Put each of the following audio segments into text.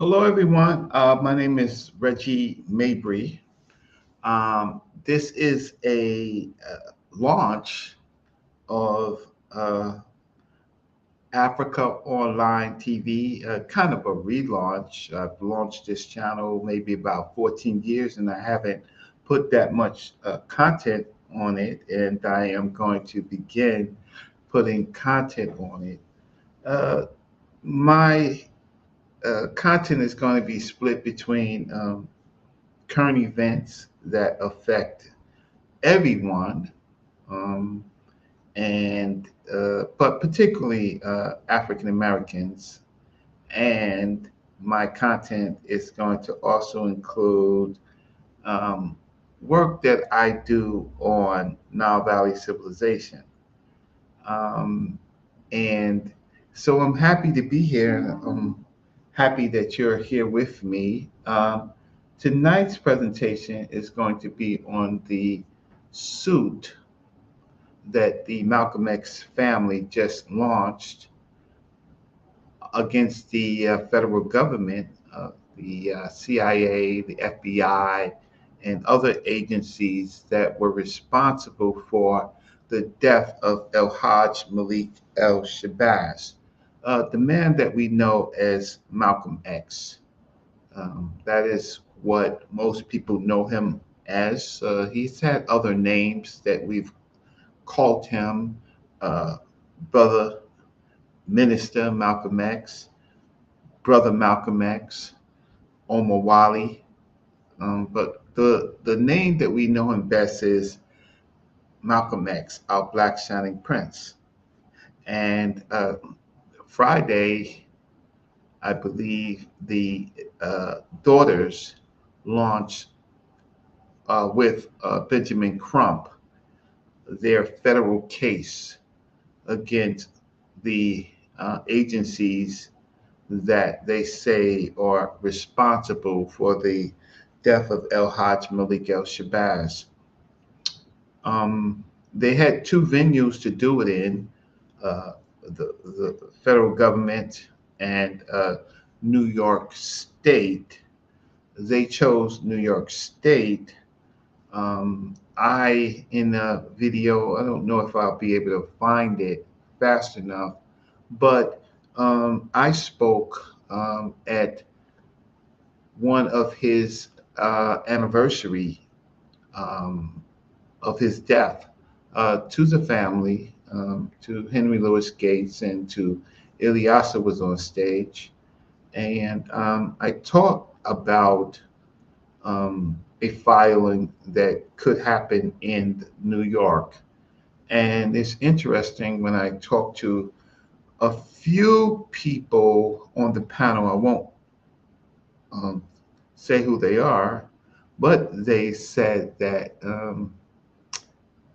Hello, everyone. My name is Reggie Mabry. This is a launch of Africa Online TV, kind of a relaunch. I've launched this channel maybe about 14 years, and I haven't put that much content on it. And I am going to begin putting content on it. Uh, my content is going to be split between current events that affect everyone, um, and but particularly African Americans. And my content is going to also include um, work that I do on Nile Valley civilization. Um, and so I'm happy to be here. And I'm happy that you're here with me. Tonight's presentation is going to be on the suit that the Malcolm X family just launched against the federal government, the CIA, the FBI, and other agencies that were responsible for the death of El Hajj Malik El Shabazz, the man that we know as Malcolm X. That is what most people know him as. He's had other names that we've called him, uh, Brother Minister Malcolm X, Brother Malcolm X, Omar Wali. But the name that we know him best is Malcolm X, our Black Shining Prince. And Friday, I believe the daughters launched with Benjamin Crump their federal case against the agencies that they say are responsible for the death of El Hajj Malik El Shabazz. They had two venues to do it in, the federal government and New York State. They chose New York State. In a video, I don't know if I'll be able to find it fast enough, but I spoke at one of his anniversary um, of his death to the family, to Henry Louis Gates, and to Ilyasa was on stage, and I talked about a filing that could happen in New York. And it's interesting when I talk to a few people on the panel, I won't um, say who they are, but they said that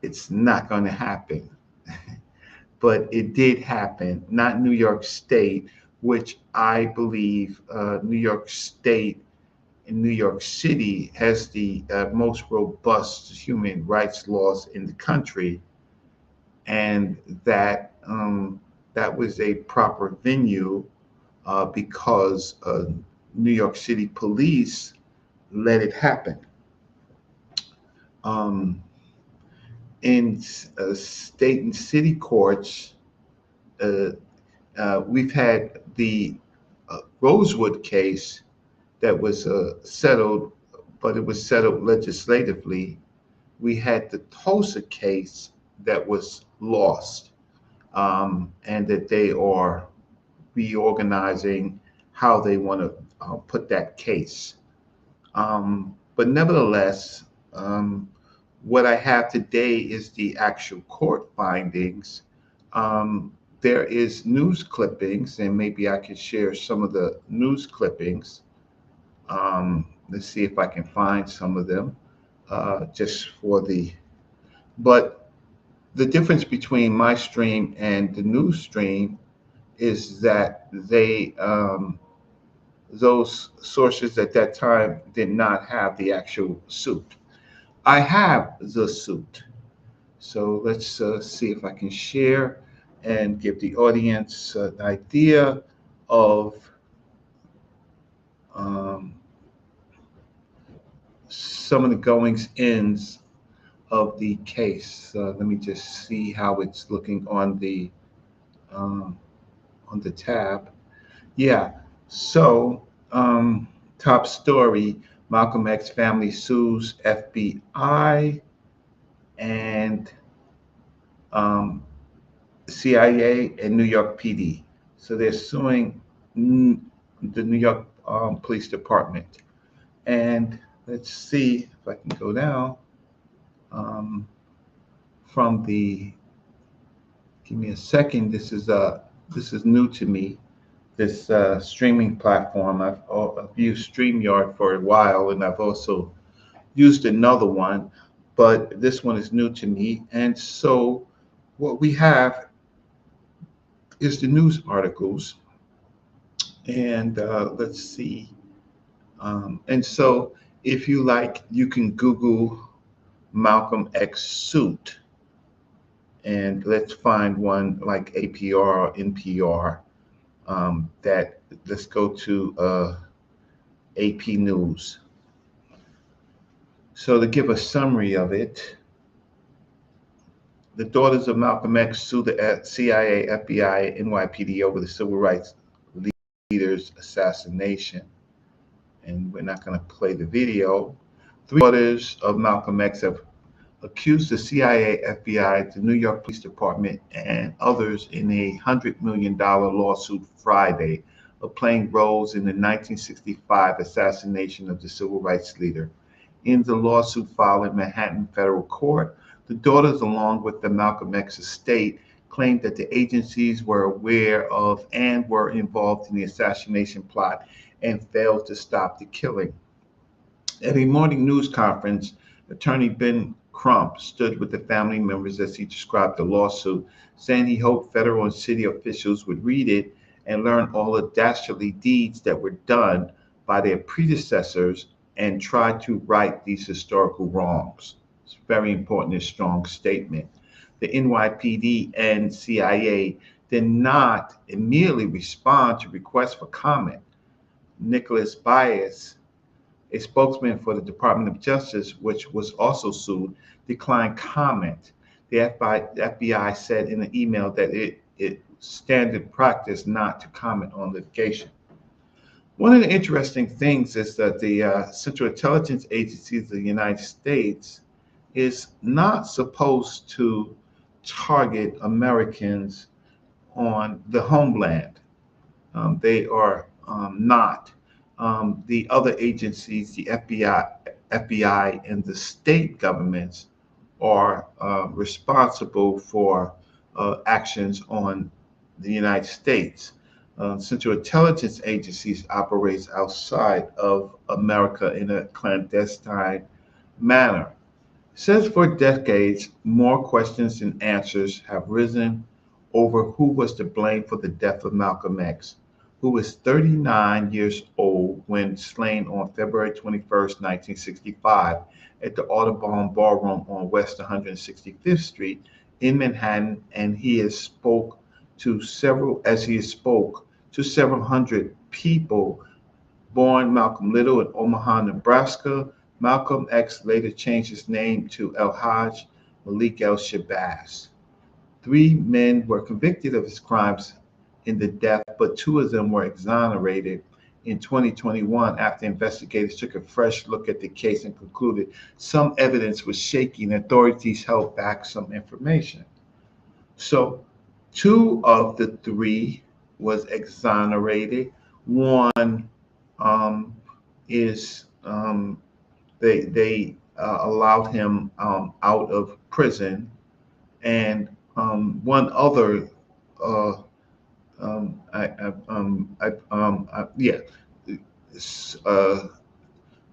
it's not going to happen. But it did happen, not New York State, which I believe New York State in New York City has the most robust human rights laws in the country, and that was a proper venue because New York City police let it happen. Um, in state and city courts, uh, we've had the Rosewood case that was settled, but it was settled legislatively. We had the Tulsa case that was lost, and that they are reorganizing how they want to put that case. But nevertheless, what I have today is the actual court findings. Um, there is news clippings, and maybe I can share some of the news clippings. Let's see if I can find some of them just for the. But the difference between my stream and the news stream is that those sources at that time did not have the actual suit. I have the suit. So let's see if I can share and give the audience an idea of um, some of the goings ins of the case. Let me just see how it's looking um, on the tab. Yeah. So, top story: Malcolm X family sues FBI and um, CIA and New York PD. So they're suing mm, the New York Police Department. And let's see if I can go down um, from the. Give me a second. This is new to me. This streaming platform. I've used StreamYard for a while, and I've also used another one, but this one is new to me. And so, what we have is the news articles, and let's see. And so, if you like, you can Google Malcolm X suit, and let's find one like APR or NPR. That let's go to AP News. So to give a summary of it, the daughters of Malcolm X sue the CIA, FBI, NYPD over the civil rights leader's assassination. And we're not going to play the video. Three daughters of Malcolm X have accused the CIA, FBI, the New York Police Department, and others in a $100 million lawsuit Friday of playing roles in the 1965 assassination of the civil rights leader. In the lawsuit filed in Manhattan federal court, the daughters, along with the Malcolm X estate, claimed that the agencies were aware of and were involved in the assassination plot and failed to stop the killing. At a morning news conference, attorney Ben Crump stood with the family members as he described the lawsuit, saying he hoped federal and city officials would read it and learn all the dastardly deeds that were done by their predecessors and try to right these historical wrongs. It's very important, a strong statement. The NYPD and CIA did not immediately respond to requests for comment. Nicholas Bias, a spokesman for the Department of Justice, which was also sued, declined comment. The FBI said in an email that it standard practice not to comment on litigation. One of the interesting things is that the Central Intelligence Agency of the United States is not supposed to target Americans on the homeland. They are not. The other agencies, the FBI, and the state governments are responsible for actions on the United States. Central Intelligence Agencies operates outside of America in a clandestine manner. Since for decades, more questions than answers have risen over who was to blame for the death of Malcolm X, who was 39 years old when slain on February 21st, 1965, at the Audubon Ballroom on West 165th Street in Manhattan, and he spoke to several hundred people. Born Malcolm Little in Omaha, Nebraska, Malcolm X later changed his name to El-Hajj Malik El-Shabazz. Three men were convicted of his crimes in the death, but two of them were exonerated in 2021 after investigators took a fresh look at the case and concluded some evidence was shaky and authorities held back some information. So two of the three was exonerated. One um, is they allowed him out of prison, and one other yeah. Uh,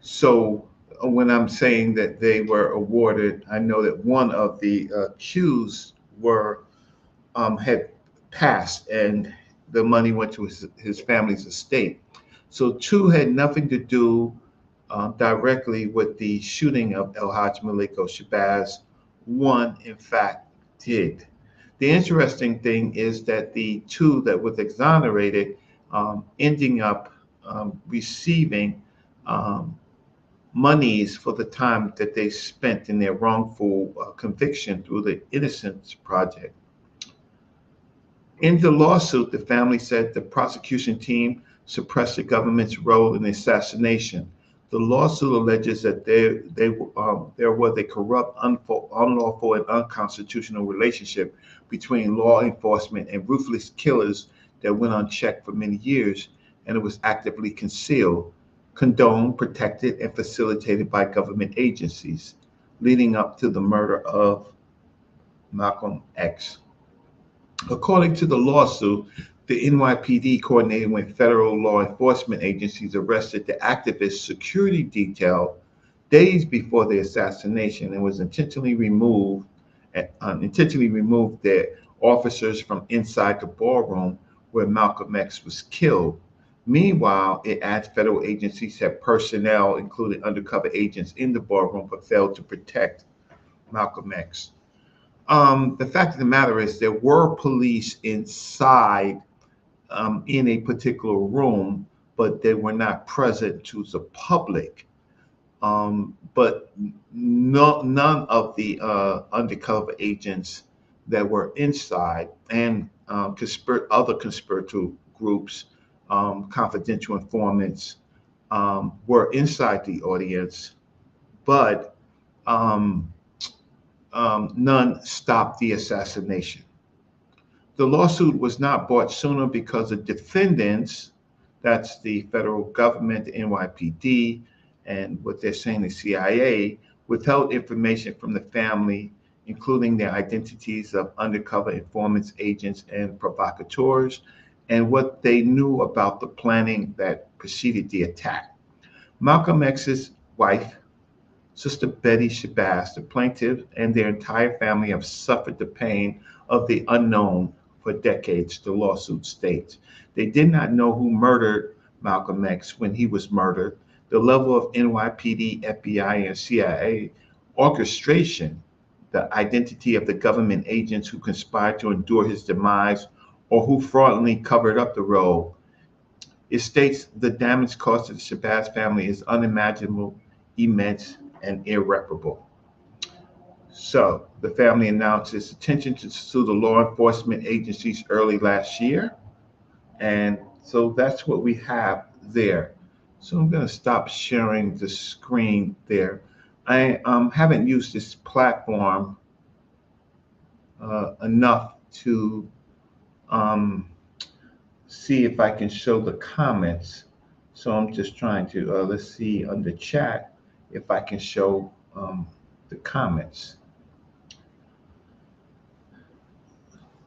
so when I'm saying that they were awarded, I know that one of the accused were had passed, and the money went to his family's estate. So two had nothing to do directly with the shooting of El Hajj Maliko Shabazz. One, in fact, did. The interesting thing is that the two that was exonerated ending up receiving um, monies for the time that they spent in their wrongful conviction through the Innocence Project. In the lawsuit, the family said the prosecution team suppressed the government's role in the assassination. The lawsuit alleges that there was a corrupt, unlawful, and unconstitutional relationship between law enforcement and ruthless killers that went unchecked for many years, and it was actively concealed, condoned, protected, and facilitated by government agencies, leading up to the murder of Malcolm X. According to the lawsuit, the NYPD, coordinating with federal law enforcement agencies, arrested the activist security detail days before the assassination and was intentionally removed their officers from inside the ballroom where Malcolm X was killed. Meanwhile, it adds federal agencies had personnel, including undercover agents, in the ballroom, but failed to protect Malcolm X. The fact of the matter is, there were police inside in a particular room, but they were not present to the public. But none of the undercover agents that were inside and other conspiratorial groups, confidential informants, were inside the audience, but um, none stopped the assassination. The lawsuit was not brought sooner because the defendants, that's the federal government, the NYPD, and what they're saying, the CIA, withheld information from the family, including their identities of undercover informants, agents, and provocateurs, and what they knew about the planning that preceded the attack. Malcolm X's wife, Sister Betty Shabazz, the plaintiff, and their entire family have suffered the pain of the unknown for decades, the lawsuit states. They did not know who murdered Malcolm X when he was murdered. The level of NYPD, FBI, and CIA orchestration, the identity of the government agents who conspired to endure his demise or who fraudulently covered up the role. It states the damage caused to the Shabazz family is unimaginable, immense, and irreparable. So the family announced its intention to sue the law enforcement agencies early last year. And so that's what we have there. So I'm going to stop sharing the screen there. I haven't used this platform enough to um, see if I can show the comments. So I'm just trying to, let's see on the chat if I can show the comments.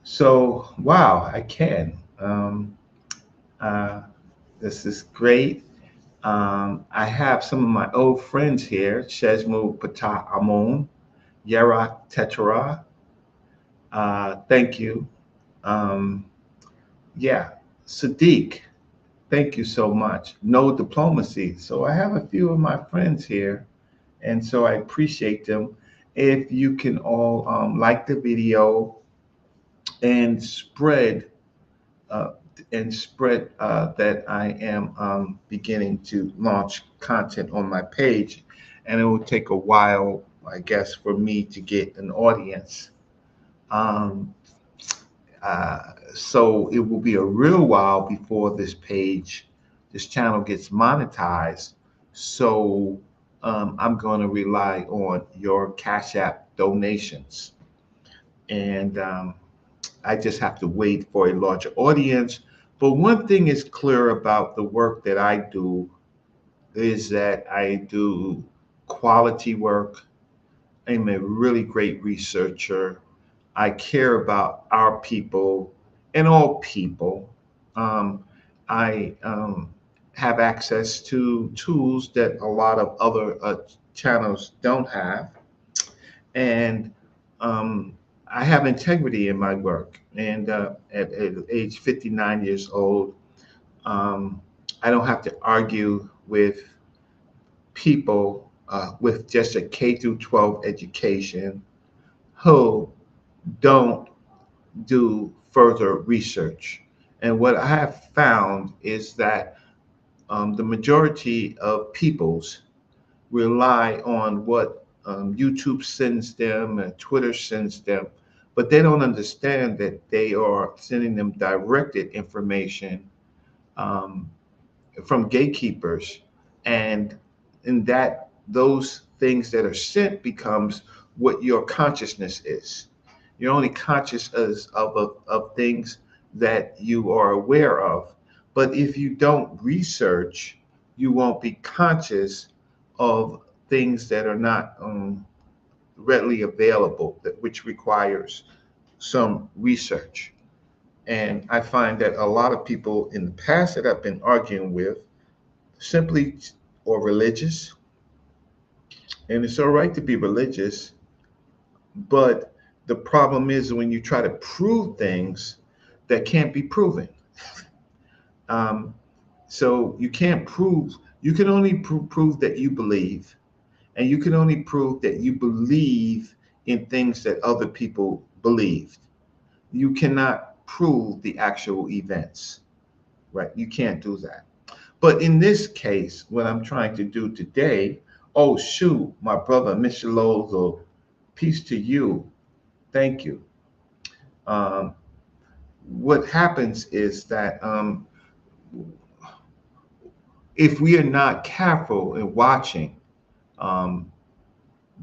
So, wow, I can. Uh, this is great. I have some of my old friends here, Shezmu Pata Amon, Yara Tetra. Thank you. Um, yeah, Sadiq, thank you so much. No diplomacy. So I have a few of my friends here, and so I appreciate them. If you can all like the video and uh, that I am beginning to launch content on my page, and it will take a while, I guess, for me to get an audience. Um, so it will be a real while before this channel gets monetized. So I'm going to rely on your Cash App donations. And I just have to wait for a larger audience. But one thing is clear about the work that I do is that I do quality work. I'm a really great researcher. I care about our people and all people. Um, I have access to tools that a lot of other channels don't have. And I have integrity in my work. And at age 59 years old, um, I don't have to argue with people with just a K through 12 education who don't do further research. And what I have found is that the majority of peoples rely on what YouTube sends them and Twitter sends them, but they don't understand that they are sending them directed information um, from gatekeepers, and in that those things that are sent becomes what your consciousness is. You're only conscious of things that you are aware of. But if you don't research, you won't be conscious of things that are not readily available, which requires some research. And I find that a lot of people in the past that I've been arguing with simply or religious, and it's all right to be religious, but the problem is when you try to prove things that can't be proven. Um, so you can't prove, you can only prove that you believe, and you can only prove that you believe in things that other people believed. You cannot prove the actual events, right? You can't do that. But in this case, what I'm trying to do today, oh, shoot, my brother, Mr. Lozo, peace to you. Thank you. Um, what happens is that if we are not careful in watching, um,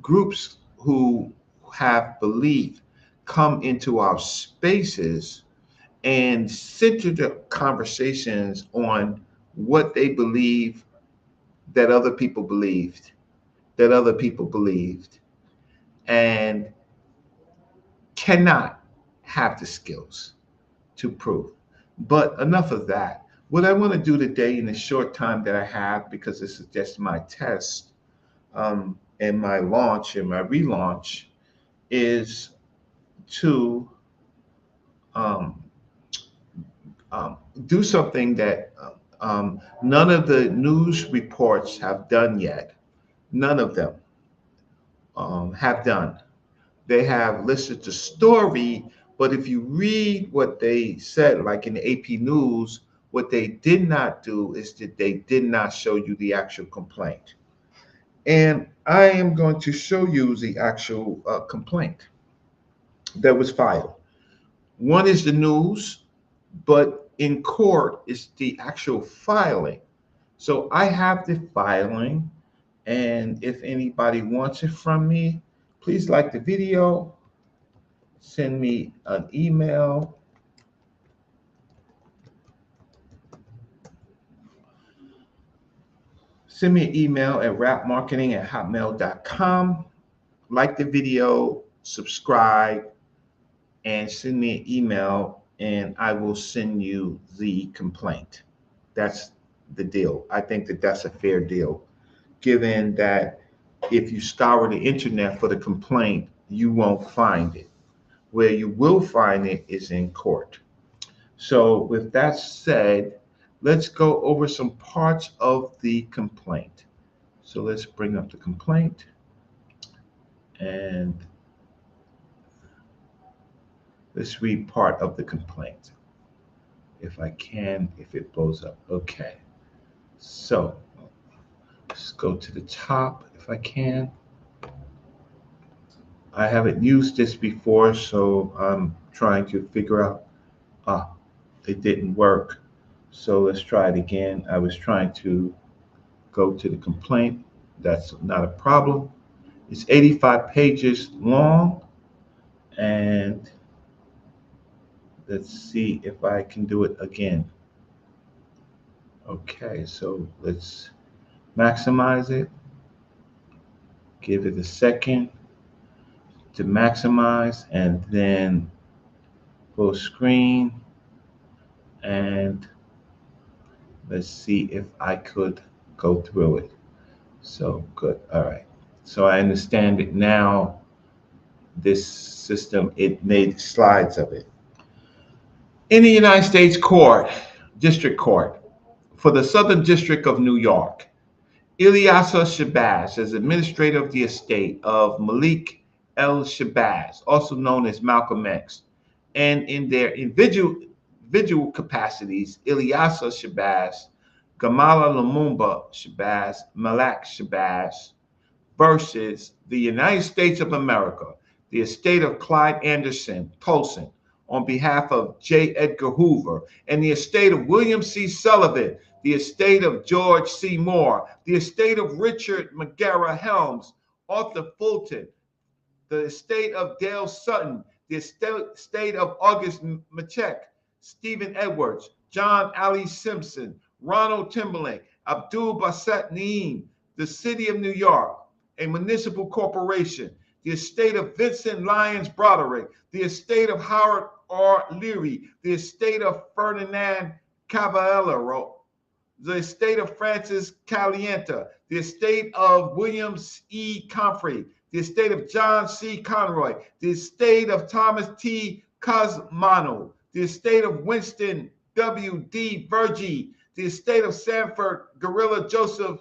groups who have belief come into our spaces and center the conversations on what they believe that other people believed, that other people believed, and cannot have the skills to prove. But enough of that. What I want to do today in the short time that I have, because this is just my test and my launch and my relaunch, is to um, do something that none of the news reports have done yet. None of them have done. They have listed the story, but if you read what they said, like in the AP News, what they did not do is that they did not show you the actual complaint. And I am going to show you the actual complaint that was filed. One is the news, but in court is the actual filing. So I have the filing, and if anybody wants it from me, please like the video, send me an email. Send me an email at rapmarketing@hotmail.com. Like the video, subscribe, and send me an email, and I will send you the complaint. That's the deal. I think that that's a fair deal, given that if you scour the internet for the complaint, you won't find it. Where you will find it is in court. So, with that said, let's go over some parts of the complaint. So, let's bring up the complaint and let's read part of the complaint. If I can, if it blows up. Okay. So, let's go to the top if I can. I haven't used this before, so I'm trying to figure out. Ah, it didn't work. So let's try it again. I was trying to go to the complaint. That's not a problem. It's 85 pages long. And let's see if I can do it again. Okay, so let's maximize it. Give it a second to maximize, and then full screen. And let's see if I could go through it. So good. All right. So I understand it now. This system, it made slides of it. In the United States Court, District Court, for the Southern District of New York, Ilyasa Shabazz is administrator of the estate of Malik El Shabazz, also known as Malcolm X, and in their individual capacities, Ilyasa Shabazz Gamala Lumumba Shabazz, Malak Shabazz, versus the United States of America, the estate of Clyde Anderson Tolson, on behalf of J. Edgar Hoover, and the estate of William C. Sullivan, the estate of George C. Moore, the estate of Richard McGarrah Helms, Arthur Fulton, the estate of Dale Sutton, the estate of August Machek, Stephen Edwards, John Ali Simpson, Ronald Timberlake, Abdul Bassett Naim, the city of New York, a municipal corporation, the estate of Vincent Lyons Broderick, the estate of Howard R. Leary, the estate of Ferdinand Cavallero, the estate of Francis Calienta, the estate of William E. Comfrey, the estate of John C. Conroy, the estate of Thomas T. Cosmano, the estate of Winston W. D. Virgie, the estate of Sanford Gorilla Joseph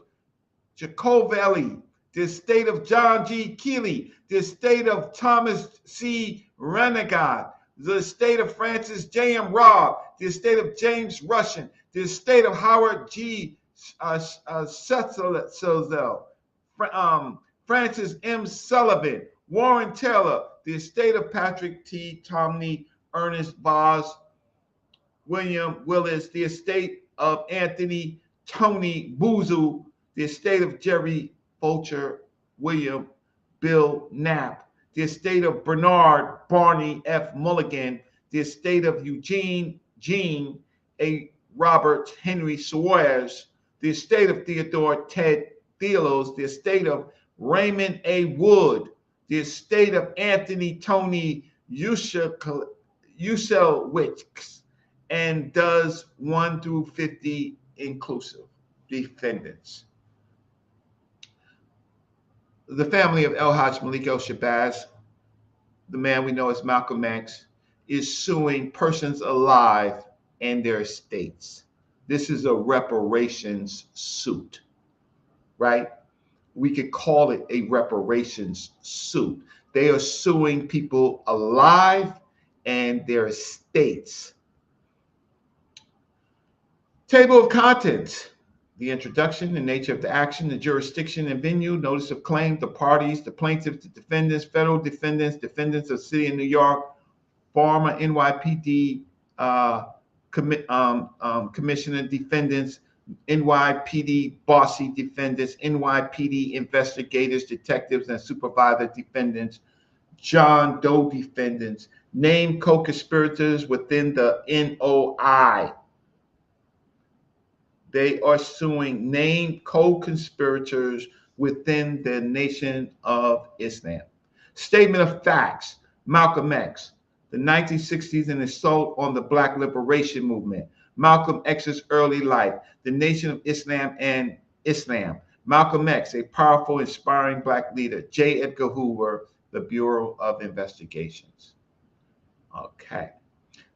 Jacovelli, the estate of John G. Keeley, the estate of Thomas C. Renegade, the estate of Francis J. M. Robb, the estate of James Russian, the estate of Howard G. Setzel, Francis M. Sullivan, Warren Taylor, the estate of Patrick T. Tomney, Ernest Voss, William Willis, the estate of Anthony Tony Boozle, the estate of Jerry Fulcher, William Bill Knapp, the estate of Bernard Barney F. Mulligan, the estate of Eugene Jean A. Robert Henry Suarez, the estate of Theodore Ted Thelos, the estate of Raymond A. Wood, the estate of Anthony Tony Uselwicz, and does 1 through 50 inclusive defendants. The family of El Hajj Malik El Shabazz, the man we know as Malcolm X, is suing persons alive and their estates. This is a reparations suit, right? We could call it a reparations suit. They are suing people alive and their estates. Table of contents: the introduction, the nature of the action, the jurisdiction and venue, notice of claim, the parties, the plaintiffs, the defendants, federal defendants, defendants of City of New York, former NYPD commissioner defendants, NYPD bossy defendants, NYPD investigators, detectives, and supervisor defendants, John Doe defendants, named co-conspirators within the NOI. They are suing named co-conspirators within the Nation of Islam. Statement of facts: Malcolm X, the 1960s, an assault on the Black liberation movement. Malcolm X's early life, the Nation of Islam and Islam. Malcolm X, a powerful, inspiring Black leader. J. Edgar Hoover, the Bureau of Investigations. Okay.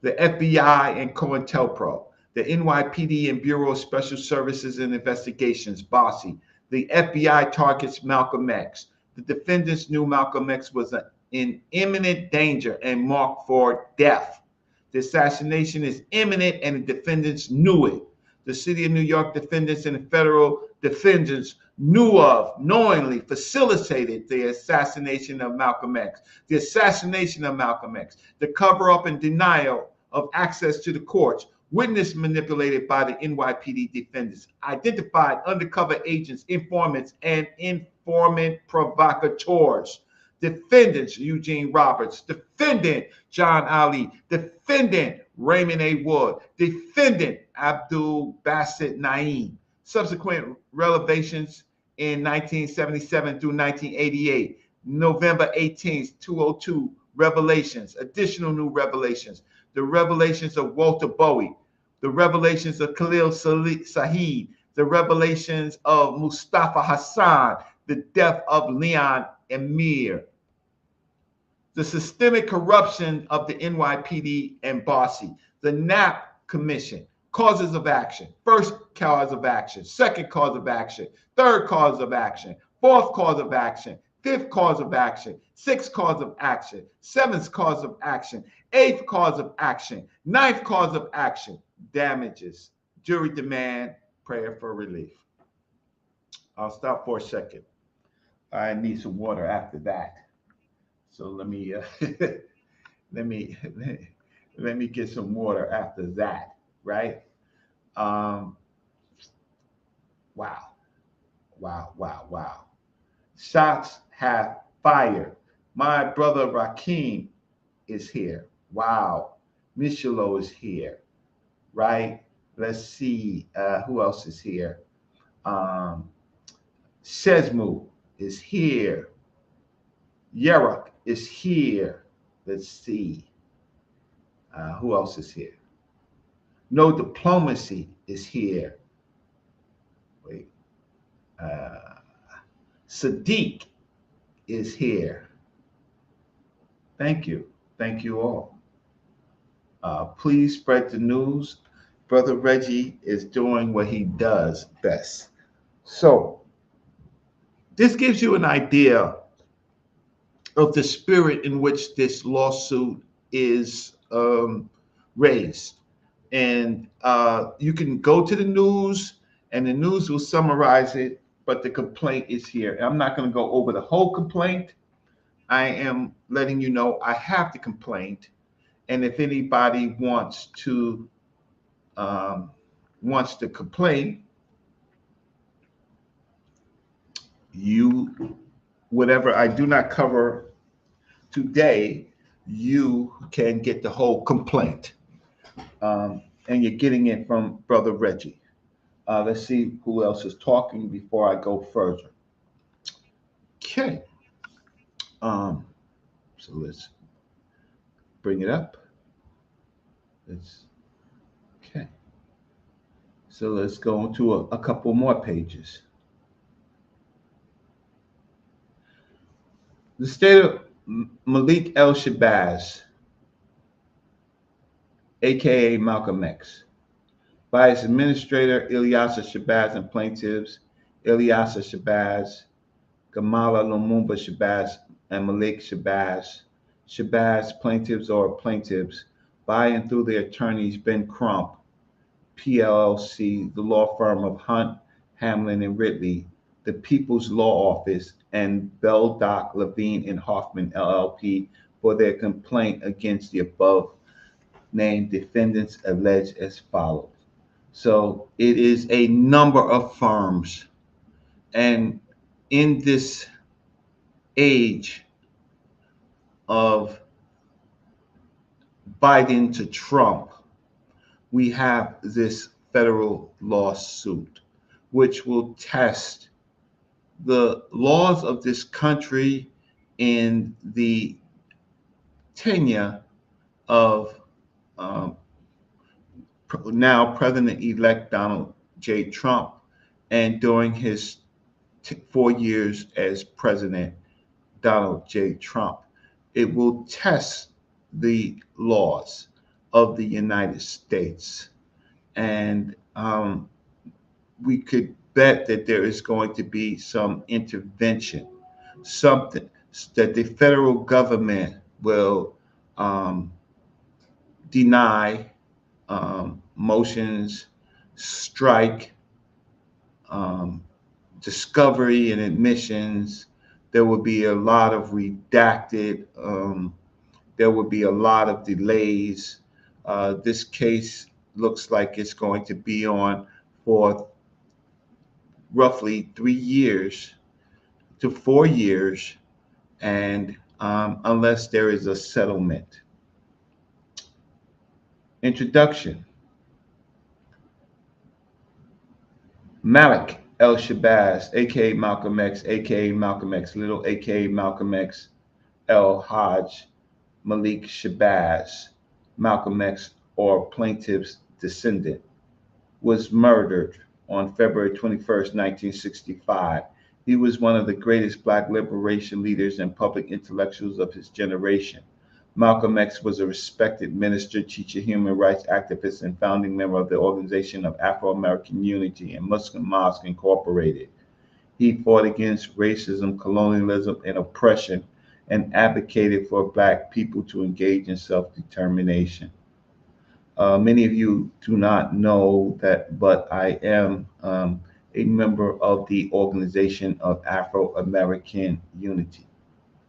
The FBI and COINTELPRO. The NYPD and Bureau of Special Services and Investigations, BOSSI. The FBI targets Malcolm X. The defendants knew Malcolm X was in imminent danger and marked for death. The assassination is imminent and the defendants knew it. The City of New York defendants and the federal defendants knew of, knowingly facilitated the assassination of Malcolm X. The assassination of Malcolm X, the cover-up and denial of access to the courts, witness manipulated by the NYPD defendants, identified undercover agents, informants, and informant provocateurs. Defendants: Eugene Roberts. Defendant: John Ali. Defendant: Raymond A. Wood. Defendant: Abdul Bassett Naim. Subsequent revelations in 1977 through 1988. November 18th, 2002, revelations. Additional new revelations. The revelations of Walter Bowie. The revelations of Khalil Saeed. The revelations of Mustafa Hassan. The death of Leon Emir. The systemic corruption of the NYPD and BOSSI. The Knapp Commission. Causes of action. First cause of action. Second cause of action. Third cause of action. Fourth cause of action. Fifth cause of action. Sixth cause of action. Seventh cause of action. Eighth cause of action. Ninth cause of action. Damages. Jury demand Prayer for relief. I'll stop for a second. I need some water after that. So let me let me get some water after that, right? Um, wow, wow. Shots have fired. My brother Rakim is here. Wow. Michelo is here, right? Let's see who else is here. Um, Sesmu is here. Yeruk is here. Let's see who else is here. No Diplomacy is here. Wait. Uh, Sadiq is here. Thank you. Thank you all. Please spread the news. Brother Reggie is doing what he does best. So, this gives you an idea of the spirit in which this lawsuit is raised. And you can go to the news, and the news will summarize it, but the complaint is here. I'm not going to go over the whole complaint. I am letting you know I have the complaint. And if anybody um, wants to complain, you whatever I do not cover today, you can get the whole complaint, and you're getting it from Brother Reggie. Let's see who else is talking before I go further. Okay, um, so let's bring it up. Let's okay. So let's go into a couple more pages. The state of Malik El Shabazz, aka Malcolm X, by its administrator Ilyasa Shabazz and plaintiffs Ilyasa Shabazz, Gamala Lumumba Shabazz, and Malik Shabazz. Shabazz plaintiffs or plaintiffs by and through their attorneys Ben Crump, PLLC, the law firm of Hunt, Hamlin, and Ridley, the People's Law Office, and Bell Doc Levine and Hoffman LLP for their complaint against the above named defendants alleged as follows. So it is a number of firms. And in this age of Biden to Trump, we have this federal lawsuit, which will test the laws of this country in the tenure of um, now President-elect Donald J. Trump, and during his 4 years as President Donald J. Trump. It will test the laws of the United States. And we could bet that there is going to be some intervention, something that the federal government will deny motions, strike, um, discovery and admissions. There will be a lot of redacted. There will be a lot of delays. This case looks like it's going to be on for roughly 3 years to 4 years, and unless there is a settlement. Introduction. Malik El Shabazz, aka Malcolm X, aka Malcolm X Little, aka Malcolm X El Hajj Malik Shabazz, Malcolm X or plaintiff's descendant, was murdered on February 21st, 1965. He was one of the greatest Black liberation leaders and public intellectuals of his generation. Malcolm X was a respected minister, teacher, human rights activist, and founding member of the Organization of Afro-American Unity and Muslim Mosque Incorporated. He fought against racism, colonialism, and oppression, and advocated for Black people to engage in self-determination. Many of you do not know that, but I am a member of the Organization of Afro American Unity.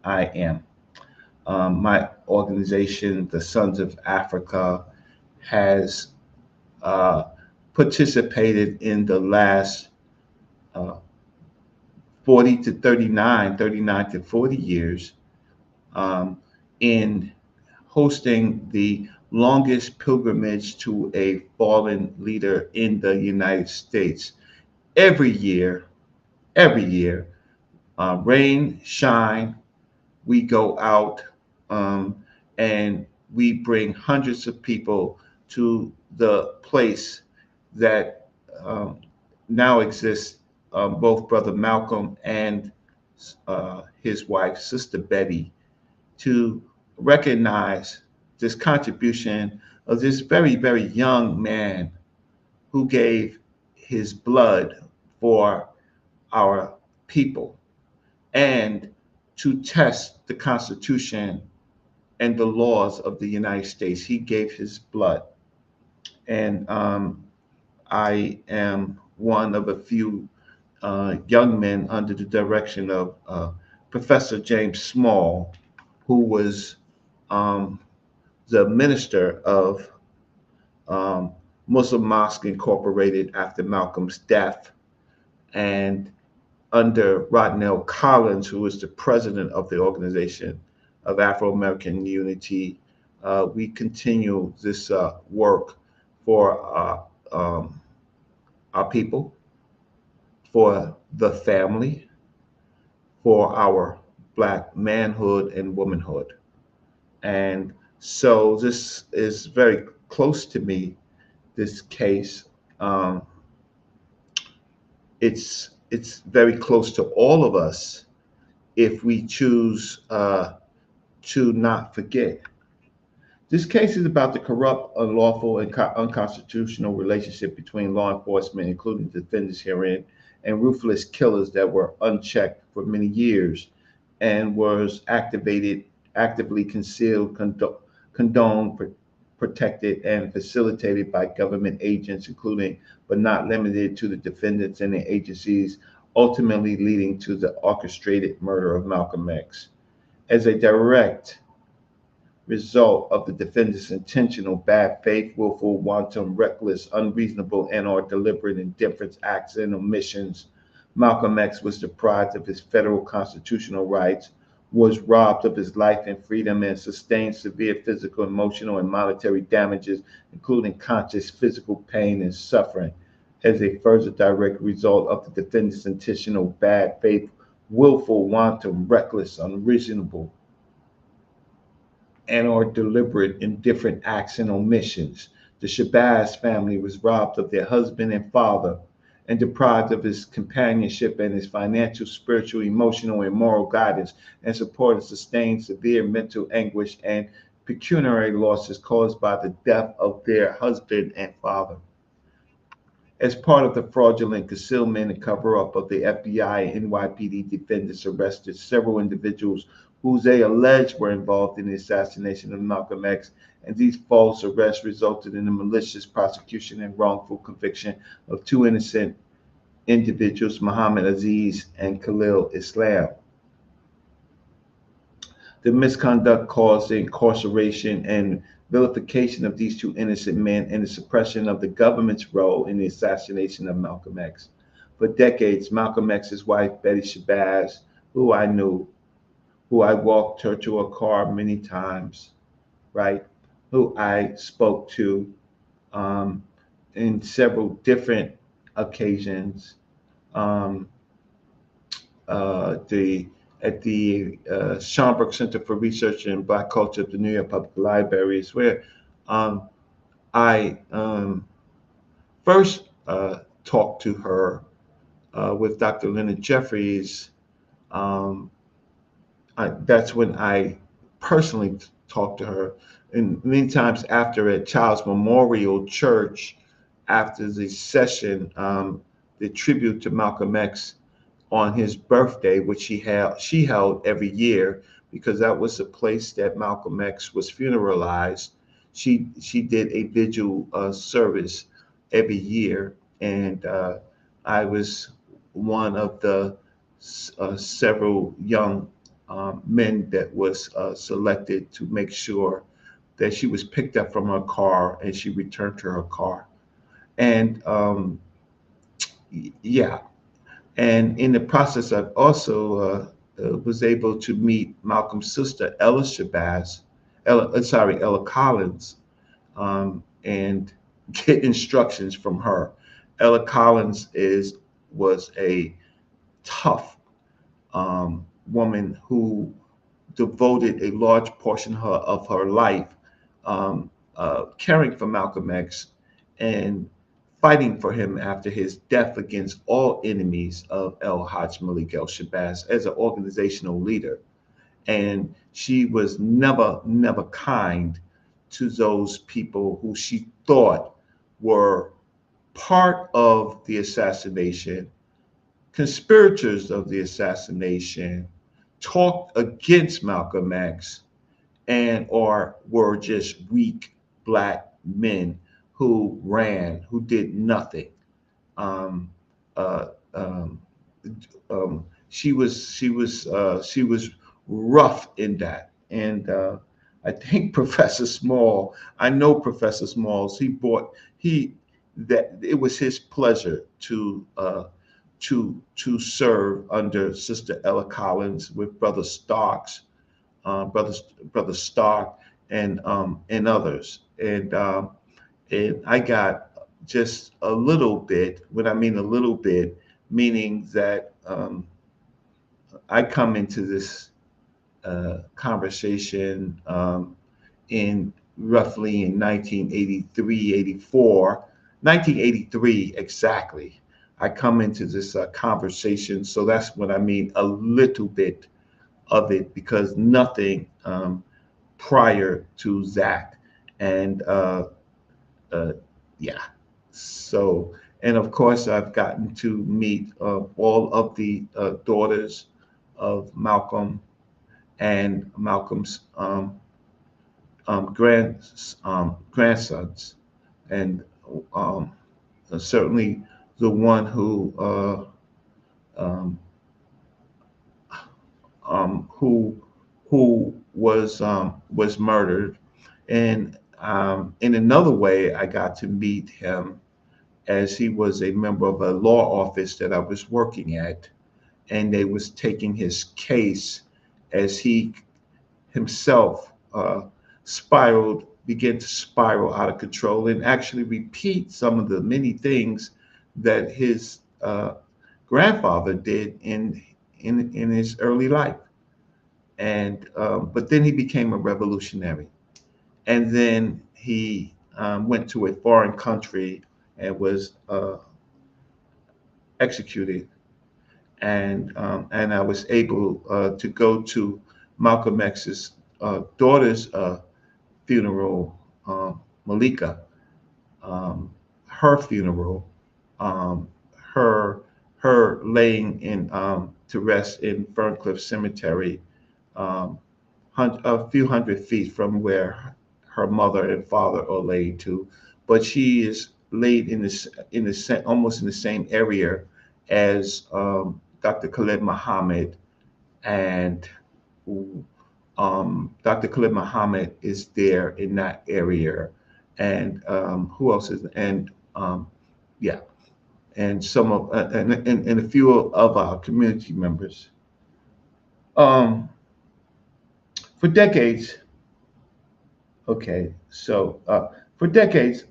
I am. My organization, the Sons of Africa, has uh, participated in the last uh, 40 to 39, 39 to 40 years um, in hosting the longest pilgrimage to a fallen leader in the United States. Every year, every year, rain, shine, we go out um, and we bring hundreds of people to the place that um, now exists. Both Brother Malcolm and his wife, Sister Betty, to recognize this contribution of this very, very young man who gave his blood for our people and to test the Constitution and the laws of the United States. He gave his blood. And I am one of a few young men under the direction of Professor James Small, who was um, the minister of um, Muslim Mosque Incorporated after Malcolm's death, and under Rodnell Collins, who was the president of the Organization of Afro American Unity, we continue this work for our people, for the family, for our Black manhood and womanhood. And so this is very close to me, this case. Um, it's very close to all of us if we choose to not forget. This case is about the corrupt, unlawful, and unconstitutional relationship between law enforcement, including defendants herein, and ruthless killers that were unchecked for many years and was actively concealed, condoned, protected, and facilitated by government agents, including but not limited to the defendants and the agencies, ultimately leading to the orchestrated murder of Malcolm X. As a direct result of the defendant's intentional bad faith, willful, wanton, reckless, unreasonable, and/or deliberate indifference, acts, and omissions, Malcolm X was deprived of his federal constitutional rights, was robbed of his life and freedom, and sustained severe physical, emotional, and monetary damages, including conscious physical pain and suffering, as a further direct result of the defendant's intentional bad faith, willful, wanton, reckless, unreasonable, and/or deliberate indifferent acts and omissions. The Shabazz family was robbed of their husband and father and deprived of his companionship and his financial, spiritual, emotional, and moral guidance and support, and sustained severe mental anguish and pecuniary losses caused by the death of their husband and father. As part of the fraudulent concealment and cover-up of the FBI and NYPD, defendants arrested several individuals who they alleged were involved in the assassination of Malcolm X, and these false arrests resulted in the malicious prosecution and wrongful conviction of two innocent individuals, Muhammad Aziz and Khalil Islam. The misconduct caused the incarceration and vilification of these two innocent men and the suppression of the government's role in the assassination of Malcolm X. For decades, Malcolm X's wife, Betty Shabazz, who I knew, who I walked her to her car many times, right? Who I spoke to um, in several different occasions. Um, the at the Schomburg Center for Research in Black Culture at the New York Public Library is where um, I first talked to her with Dr. Leonard Jeffries. Um, that's when I personally talked to her. And many times after at Child's Memorial Church, after the session, the tribute to Malcolm X on his birthday, which she held every year because that was the place that Malcolm X was funeralized. she did a vigil service every year, and I was one of the several young men that was selected to make sure that she was picked up from her car and she returned to her car. And yeah, and in the process, I also was able to meet Malcolm's sister, Ella Collins, and get instructions from her. Ella Collins was a tough woman who devoted a large portion of her life caring for Malcolm X and fighting for him after his death against all enemies of El Hajj Malik El Shabazz as an organizational leader. And she was never kind to those people who she thought were part of the assassination, conspirators of the assassination, talked against Malcolm X, and or were just weak black men who ran, who did nothing. Um, uh, um, she was rough in that, and I think Professor Small. I know Professor Smalls. He that it was his pleasure to serve under Sister Ella Collins with Brother Starks, uh, brother brother Stark, and others, and I got just a little bit. When I mean a little bit, meaning that I come into this conversation in roughly in 1983, 84, 1983 exactly. I come into this conversation, so that's what I mean a little bit of it because nothing prior to that, and uh, yeah. So, and of course, I've gotten to meet all of the daughters of Malcolm and Malcolm's grandsons, and um, certainly the one um, who was murdered, and in another way, I got to meet him as he was a member of a law office that I was working at, and they was taking his case as he himself began to spiral out of control, and actually repeat some of the many things that his grandfather did in his early life. And but then he became a revolutionary, and then he went to a foreign country and was executed, and I was able to go to Malcolm X's daughter's funeral, Malika, her funeral, um, her her laying in to rest in Ferncliff Cemetery, um, a few hundred feet from where her mother and father are laid to, but she is laid almost in the same area as Dr. Khalid Muhammad, and Dr. Khalid Muhammad is there in that area, and who else is and yeah, and some of and a few of our community members. Um, for decades, okay, so for decades,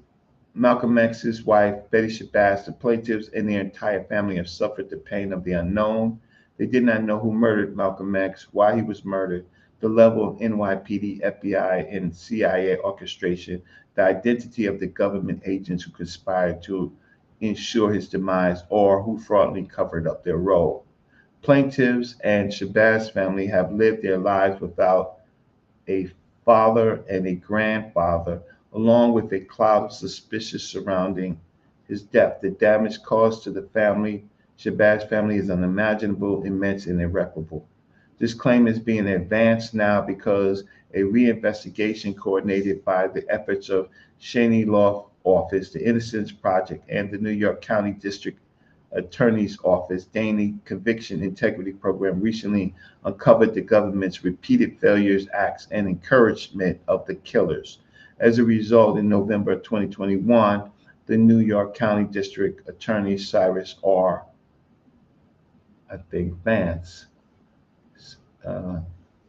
Malcolm X's wife, Betty Shabazz, the plaintiffs, and their entire family have suffered the pain of the unknown. They did not know who murdered Malcolm X, why he was murdered, the level of NYPD, FBI, and CIA orchestration, the identity of the government agents who conspired to ensure his demise or who fraudulently covered up their role. Plaintiffs and Shabazz family have lived their lives without a father and a grandfather, along with a cloud of suspicion surrounding his death. The damage caused to the family, Shabazz family, is unimaginable, immense, and irreparable. This claim is being advanced now because a reinvestigation coordinated by the efforts of Cheney Law Office, the Innocence Project, and the New York County District Attorney's Office Daily Conviction Integrity Program recently uncovered the government's repeated failures, acts, and encouragement of the killers. As a result, in November 2021, the New York County District Attorney Cyrus R. I think Vance uh,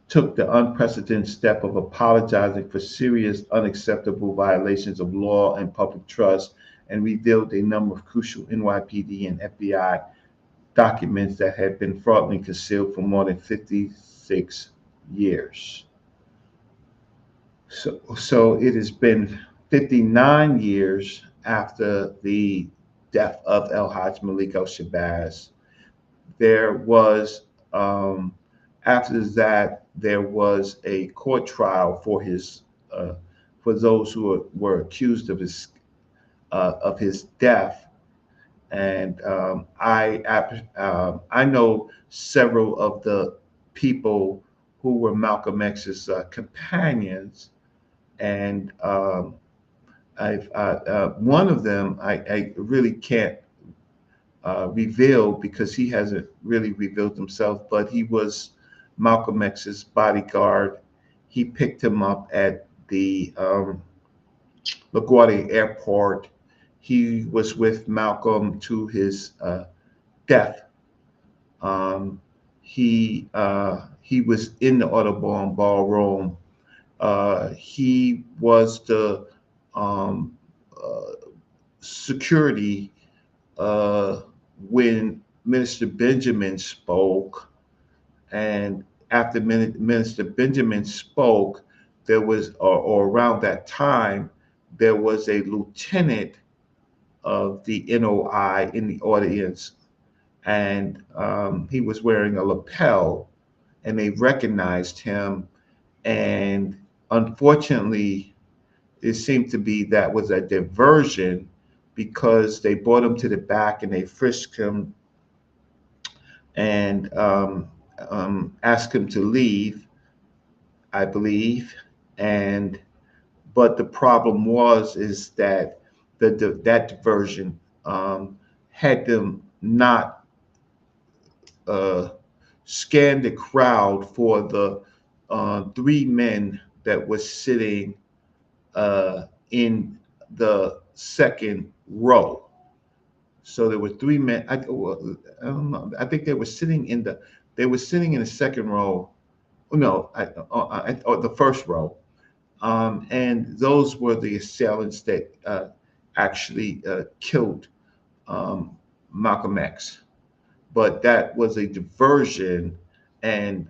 took the unprecedented step of apologizing for serious, unacceptable violations of law and public trust and revealed a number of crucial NYPD and FBI documents that had been fraudulently concealed for more than 56 years. So it has been 59 years after the death of El Hajj Malik El Shabazz. There was, um, after that, there was a court trial uh, for those who were accused of his death. And I know several of the people who were Malcolm X's companions, and one of them I really can't reveal because he hasn't really revealed himself, but he was Malcolm X's bodyguard. He picked him up at the LaGuardia Airport. He was with Malcolm to his death. Um, he was in the Audubon Ballroom. He was the um, uh, security uh, when Minister Benjamin spoke, and after Minister Benjamin spoke, there was, or around that time, there was a lieutenant of the NOI in the audience, and he was wearing a lapel, and they recognized him. And unfortunately, it seemed to be that was a diversion because they brought him to the back and they frisked him and asked him to leave, I believe. And but the problem was is that that diversion had them not uh, scan the crowd for the three men that was sitting in the second row. So there were three men. I don't know. I think they were sitting in the second row. No, or the first row. And those were the assailants that actually killed um, Malcolm X. But that was a diversion, and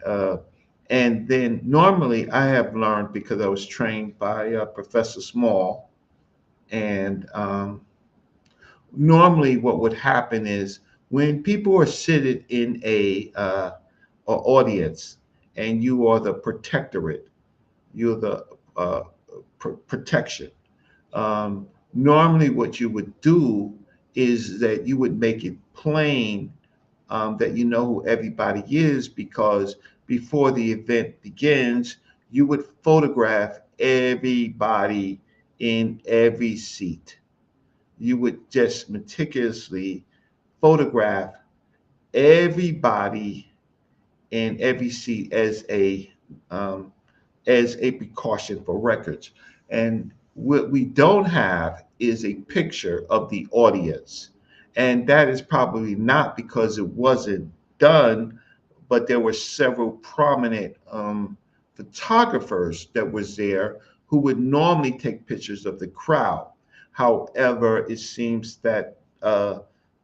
and then normally I have learned because I was trained by Professor Small, and normally what would happen is when people are seated in a audience and you are the protectorate, you're the protection. Normally, what you would do is that you would make it plain that you know who everybody is because before the event begins, you would photograph everybody in every seat. You would just meticulously photograph everybody in every seat um, as a precaution for records. And what we don't have is a picture of the audience. And that is probably not because it wasn't done, but there were several prominent photographers that was there who would normally take pictures of the crowd. However, it seems that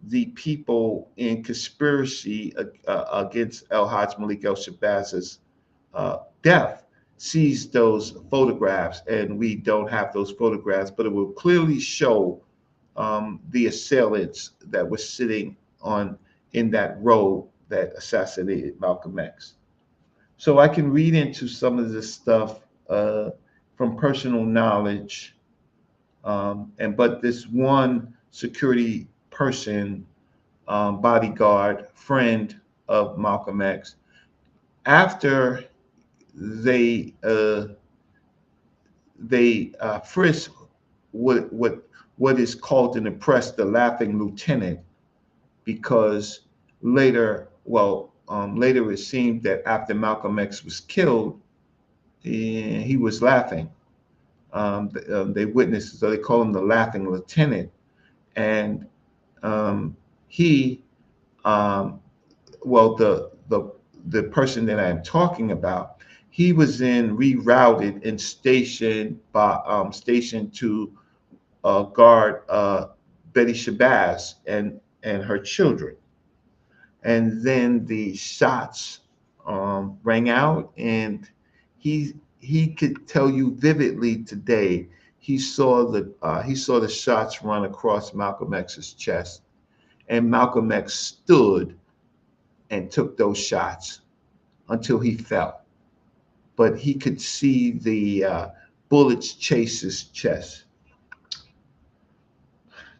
the people in conspiracy against El Hajj Malik El Shabazz's death sees those photographs, and we don't have those photographs, but it will clearly show the assailants that were sitting on in that row that assassinated Malcolm X. So I can read into some of this stuff from personal knowledge, and but this one security person, bodyguard, friend of Malcolm X, After they frisked what is called in the press the laughing lieutenant, because later it seemed that after Malcolm X was killed, he was laughing. They witnessed, so they call him the laughing lieutenant, and he um, well the person that I'm talking about, he was then rerouted and stationed to guard Betty Shabazz and her children. And then the shots rang out, and he could tell you vividly today. He saw the shots run across Malcolm X's chest, and Malcolm X stood and took those shots until he fell. But he could see the bullets chase his chest.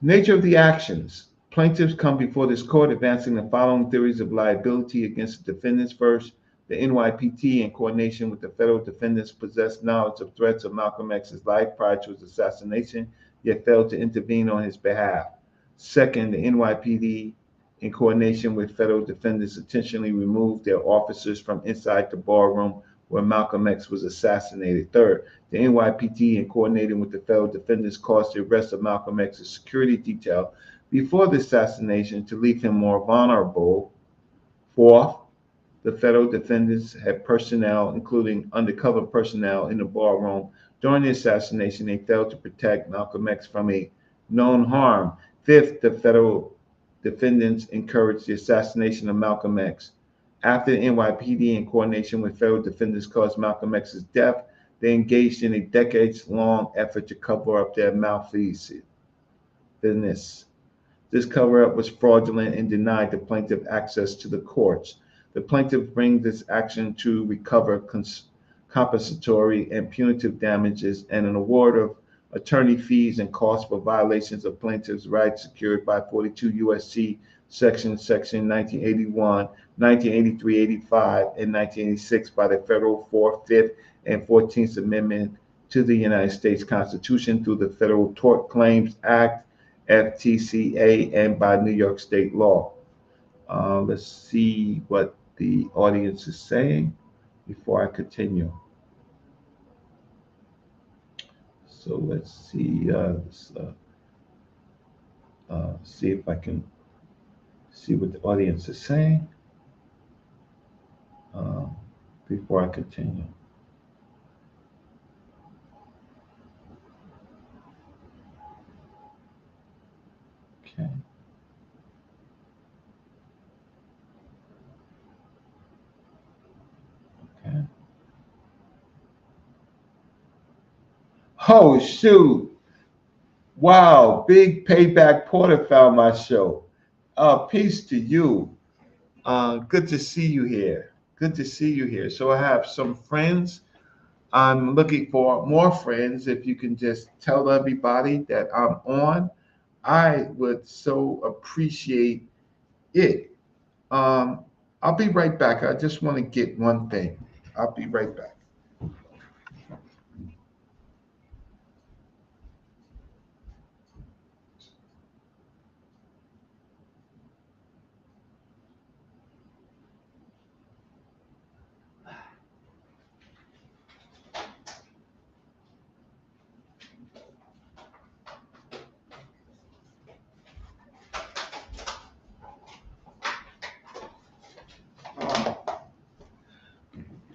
Nature of the actions. Plaintiffs come before this court advancing the following theories of liability against the defendants. First, the NYPD, in coordination with the federal defendants, possessed knowledge of threats of Malcolm X's life prior to his assassination, yet failed to intervene on his behalf. Second, the NYPD, in coordination with federal defendants, intentionally removed their officers from inside the ballroom where Malcolm X was assassinated. Third, the NYPD, in coordinating with the federal defendants, caused the arrest of Malcolm X's security detail before the assassination to leave him more vulnerable. Fourth, the federal defendants had personnel, including undercover personnel, in the ballroom during the assassination. They failed to protect Malcolm X from a known harm. Fifth, the federal defendants encouraged the assassination of Malcolm X. After the NYPD, in coordination with federal defendants, caused Malcolm X's death, they engaged in a decades-long effort to cover up their malfeasance. This cover-up was fraudulent and denied the plaintiff access to the courts. The plaintiff brings this action to recover compensatory and punitive damages and an award of attorney fees and costs for violations of plaintiff's rights secured by 42 U.S.C. Section 1981, 1983, 85, and 1986 by the federal 4th, 5th, and 14th Amendment to the United States Constitution through the Federal Tort Claims Act, FTCA, and by New York state law. Let's see what the audience is saying before I continue. So let's see if I can see what the audience is saying uh, before I continue. Okay. Okay. Oh shoot! Wow! Big Payback Porter found my show. Peace to you. Good to see you here. Good to see you here. So I have some friends. I'm looking for more friends. If you can just tell everybody that I'm on, I would so appreciate it. Um, I'll be right back. I just want to get one thing. I'll be right back.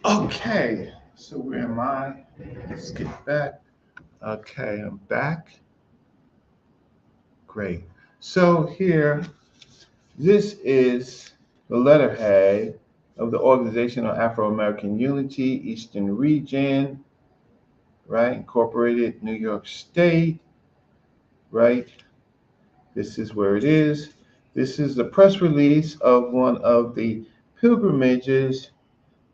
Okay, so where am I? Let's get back. Okay, I'm back. Great. So here, this is the letterhead of the Organization on Afro-American Unity, Eastern Region, right? Incorporated, New York State, right? This is where it is. This is the press release of one of the pilgrimages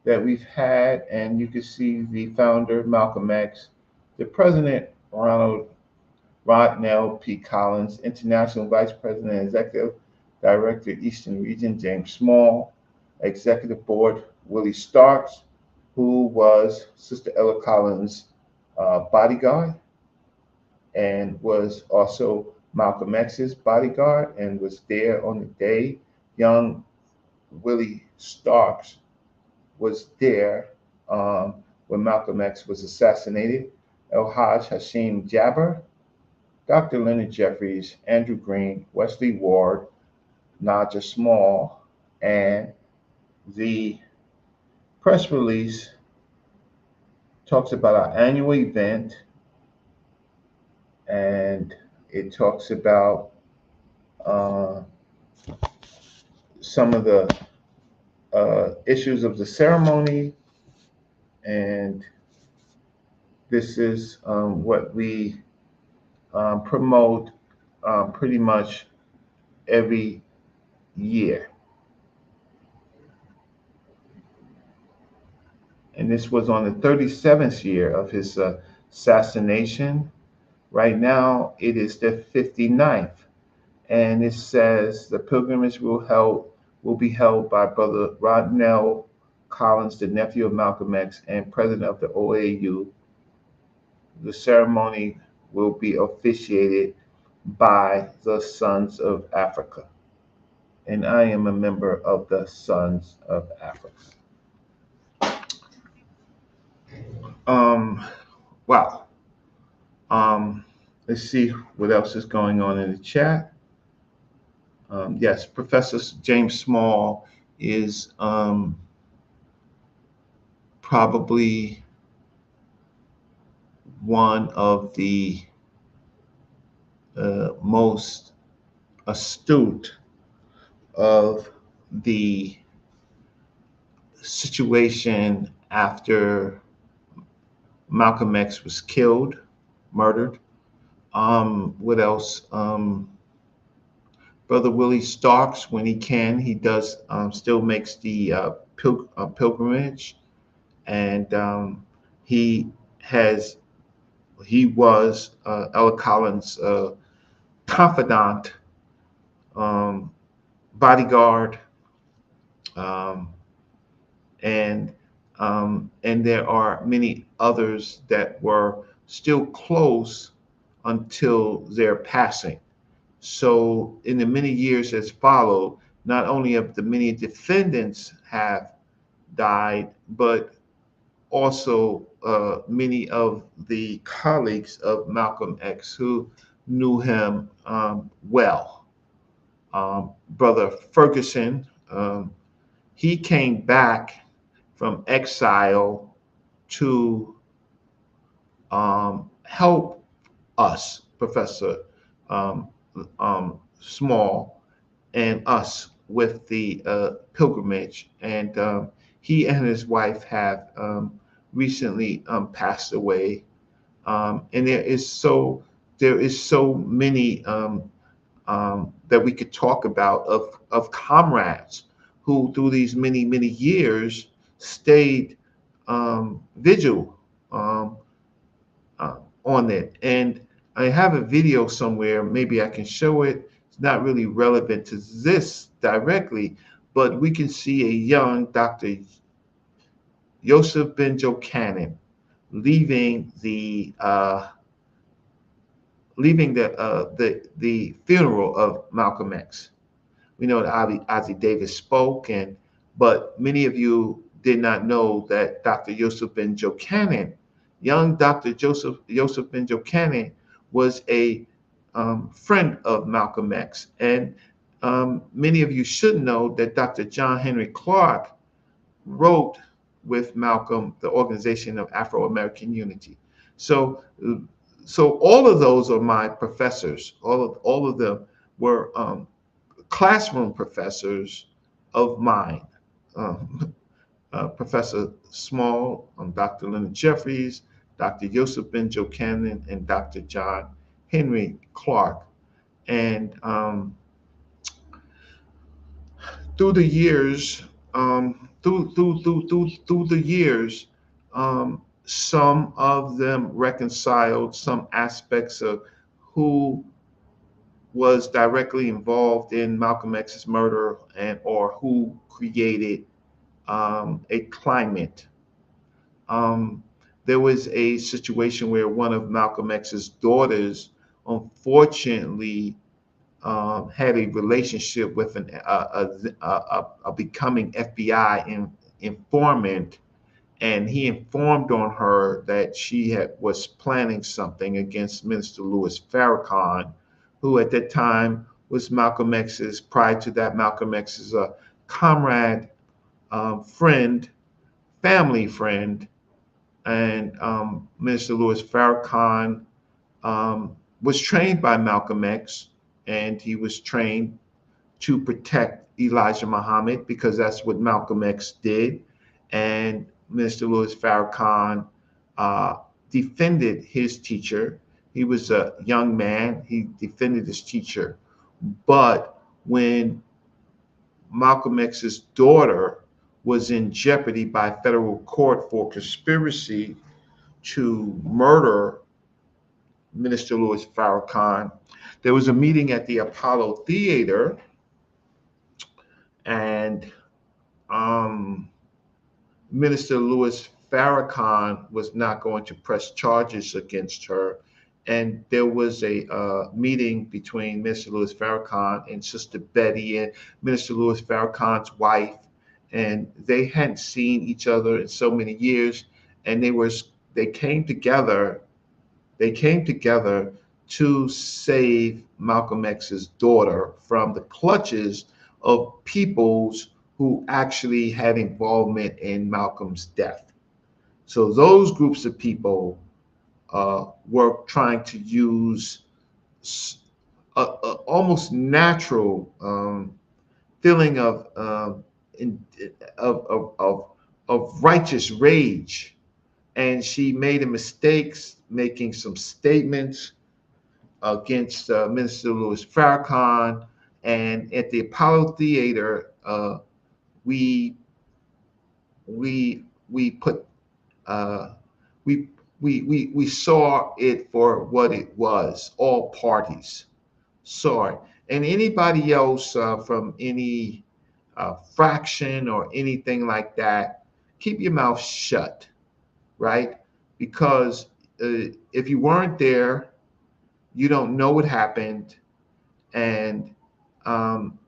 that we've had, and you can see the founder, Malcolm X, the president, Rodnell P. Collins, International Vice President and Executive Director, Eastern Region, James Small, Executive Board Willie Starks, who was Sister Ella Collins' bodyguard and was also Malcolm X's bodyguard and was there on the day young Willie Starks was there when Malcolm X was assassinated. El Haj Hashim Jabber, Dr. Leonard Jeffries, Andrew Green, Wesley Ward, Naja Small, and the press release talks about our annual event, and it talks about uh, some of the issues of the ceremony, and this is what we promote pretty much every year. And this was on the 37th year of his assassination. Right now, it is the 59th, and it says the pilgrimage will be held by Brother Rodnell Collins, the nephew of Malcolm X and president of the OAU. The ceremony will be officiated by the Sons of Africa, and I am a member of the Sons of Africa. Um, wow. Let's see what else is going on in the chat. Yes, Professor James Small is probably one of the most astute of the situation after Malcolm X was killed, murdered. What else? Brother Willie Starks, when he can, he does still makes the pilgrimage, and he has he was Ella Collins' confidant, um, bodyguard, um, and and there are many others that were still close until their passing. So, in the many years that's followed, not only have the many defendants have died, but also many of the colleagues of Malcolm X who knew him well. Brother Ferguson, he came back from exile to help us, Professor Small, and us with the pilgrimage. And he and his wife have recently passed away. And there is so many that we could talk about of comrades who through these many years stayed vigil um, on it. And I have a video somewhere, maybe I can show it. It's not really relevant to this directly, but we can see a young Dr. Yosef Ben Jochanan leaving the funeral of Malcolm X. We know that Ozzie Davis spoke, but many of you did not know that Dr. Yosef Ben Jochanan, young Dr. Yosef Ben Jochanan, was a friend of Malcolm X, and many of you should know that Dr. John Henry Clark wrote with Malcolm the Organization of Afro-American Unity. So, so all of those are my professors. All of them were classroom professors of mine. Um, Professor Small, Dr. Leonard Jeffries, Dr. Yosef Ben Jochanan, and Dr. John Henry Clark. And through the years, through the years, some of them reconciled some aspects of who was directly involved in Malcolm X's murder and or who created a climate. Um, there was a situation where one of Malcolm X's daughters, unfortunately, had a relationship with a becoming FBI informant, and he informed on her that was planning something against Minister Louis Farrakhan, who at that time was Malcolm X's, prior to that, Malcolm X's comrade, friend, family friend, and Minister Louis Farrakhan was trained by Malcolm X, and he was trained to protect Elijah Muhammad because that's what Malcolm X did. And Minister Louis Farrakhan uh, defended his teacher. He was a young man. He defended his teacher. But when Malcolm X's daughter was in jeopardy by federal court for conspiracy to murder Minister Louis Farrakhan, there was a meeting at the Apollo Theater, and um, Minister Louis Farrakhan was not going to press charges against her. And there was a meeting between Minister Louis Farrakhan and Sister Betty and Minister Louis Farrakhan's wife. And they hadn't seen each other in so many years. And they came together. They came together to save Malcolm X's daughter from the clutches of peoples who actually had involvement in Malcolm's death. So those groups of people were trying to use almost natural feeling in, of righteous rage, and she made a mistake making some statements against Minister Louis Farrakhan. And at the Apollo Theater, we we put uh, we, we saw it for what it was. All parties saw it, and anybody else from any fraction or anything like that, keep your mouth shut, right? Because if you weren't there, you don't know what happened, and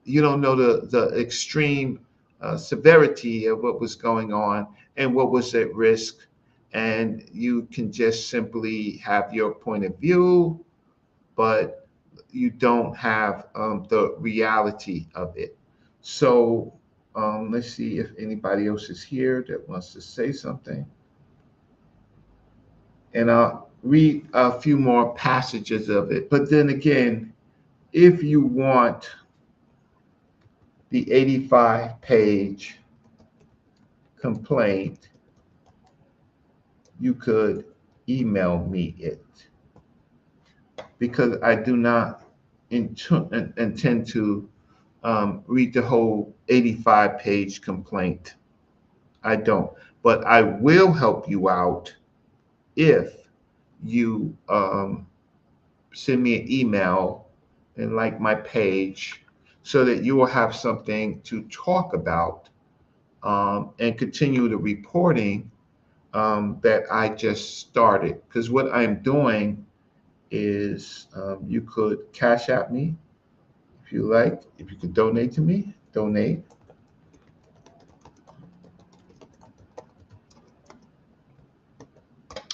you don't know the extreme severity of what was going on and what was at risk. And you can just simply have your point of view, but you don't have the reality of it. So let's see if anybody else is here that wants to say something. And I'll read a few more passages of it. But then again, if you want the 85-page complaint, you could email me it, because I do not intend to read the whole 85-page complaint. I don't. But I will help you out if you send me an email and like my page, so that you will have something to talk about and continue the reporting that I just started. Because what I'm doing is you could cash at me if you like. If you could donate to me, donate.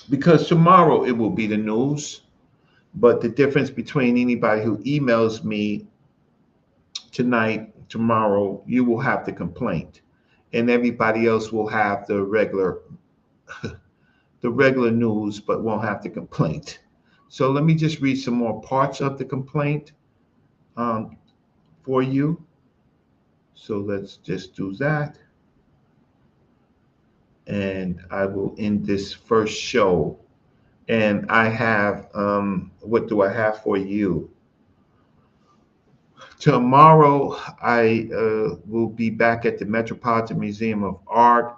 Because tomorrow it will be the news. But the difference between anybody who emails me tonight, tomorrow, you will have the complaint, and everybody else will have the regular news, but won't have the complaint. So let me just read some more parts of the complaint um, for you. So let's just do that. And I will end this first show. And I have, what do I have for you? Tomorrow, I will be back at the Metropolitan Museum of Art,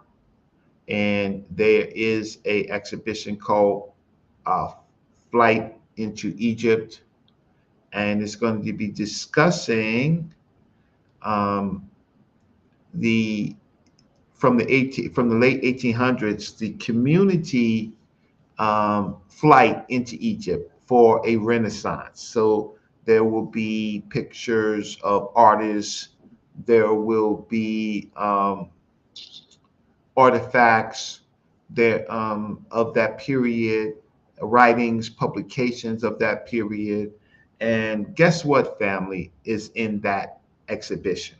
and there is a exhibition called uh, Flight into Egypt, and it's going to be discussing um, the from the late 1800s, the community flight into Egypt for a renaissance. So there will be pictures of artists. There will be artifacts there of that period, writings, publications of that period. And guess what, family, is in that exhibition?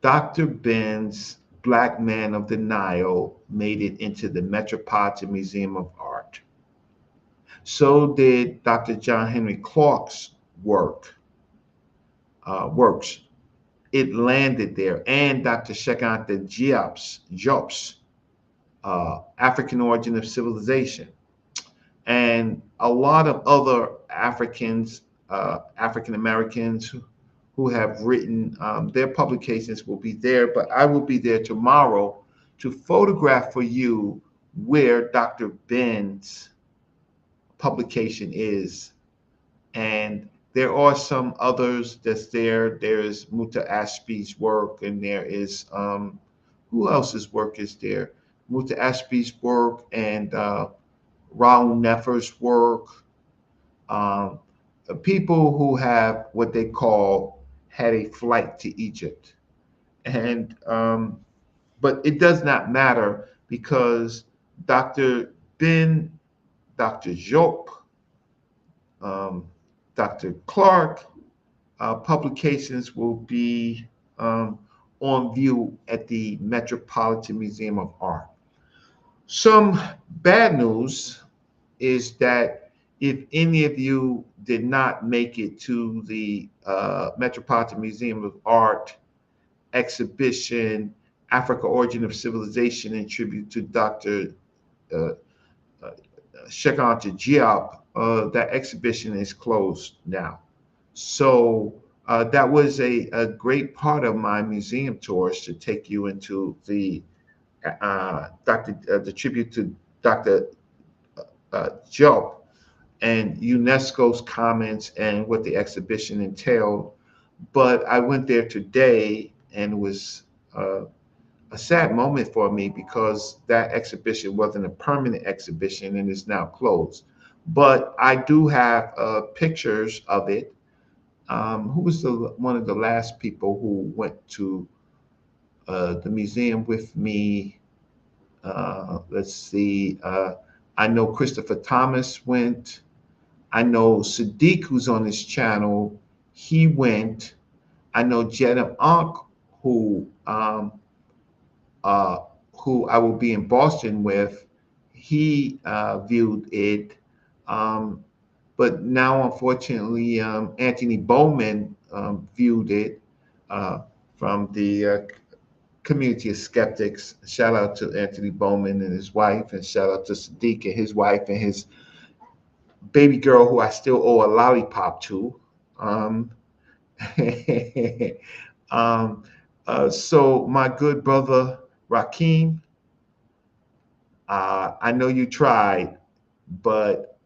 Dr. Ben's Black Man of the Nile made it into the Metropolitan Museum of Art. So did Dr. John Henry Clark's works. It landed there, and Dr. Shekanta Diop's African Origin of Civilization, and a lot of other African Americans who have written their publications will be there. But I will be there tomorrow to photograph for you where Dr. Ben's publication is. And there are some others that's there. There is Muta Ashby's work, and there is who else's work is there? Muta Ashby's work and Raoul Neffer's work. Um, People who have what they call had a flight to Egypt, and but it does not matter because Dr. Ben, Dr. Diop, um, Dr. Clark publications will be on view at the Metropolitan Museum of Art. Some bad news is that if any of you did not make it to the Metropolitan Museum of Art exhibition, Africa Origin of Civilization in tribute to Dr. Uh, uh, Shekanta Diop, that exhibition is closed now. So that was a great part of my museum tours to take you into the tribute to Dr. Diop and UNESCO's comments and what the exhibition entailed. But I went there today and it was a sad moment for me because that exhibition wasn't a permanent exhibition and is now closed. But I do have pictures of it. Who was one of the last people who went to the museum with me? Let's see. I know Christopher Thomas went. I know Sadiq, who's on this channel, he went. I know Jenna Ankh, who uh, who I will be in Boston with. He viewed it. Um, but now, unfortunately, Anthony Bowman viewed it from the community of skeptics. Shout out to Anthony Bowman and his wife, and shout out to Sadiq and his wife and his baby girl, who I still owe a lollipop to. Um, um, so, my good brother Rakeem, I know you tried, but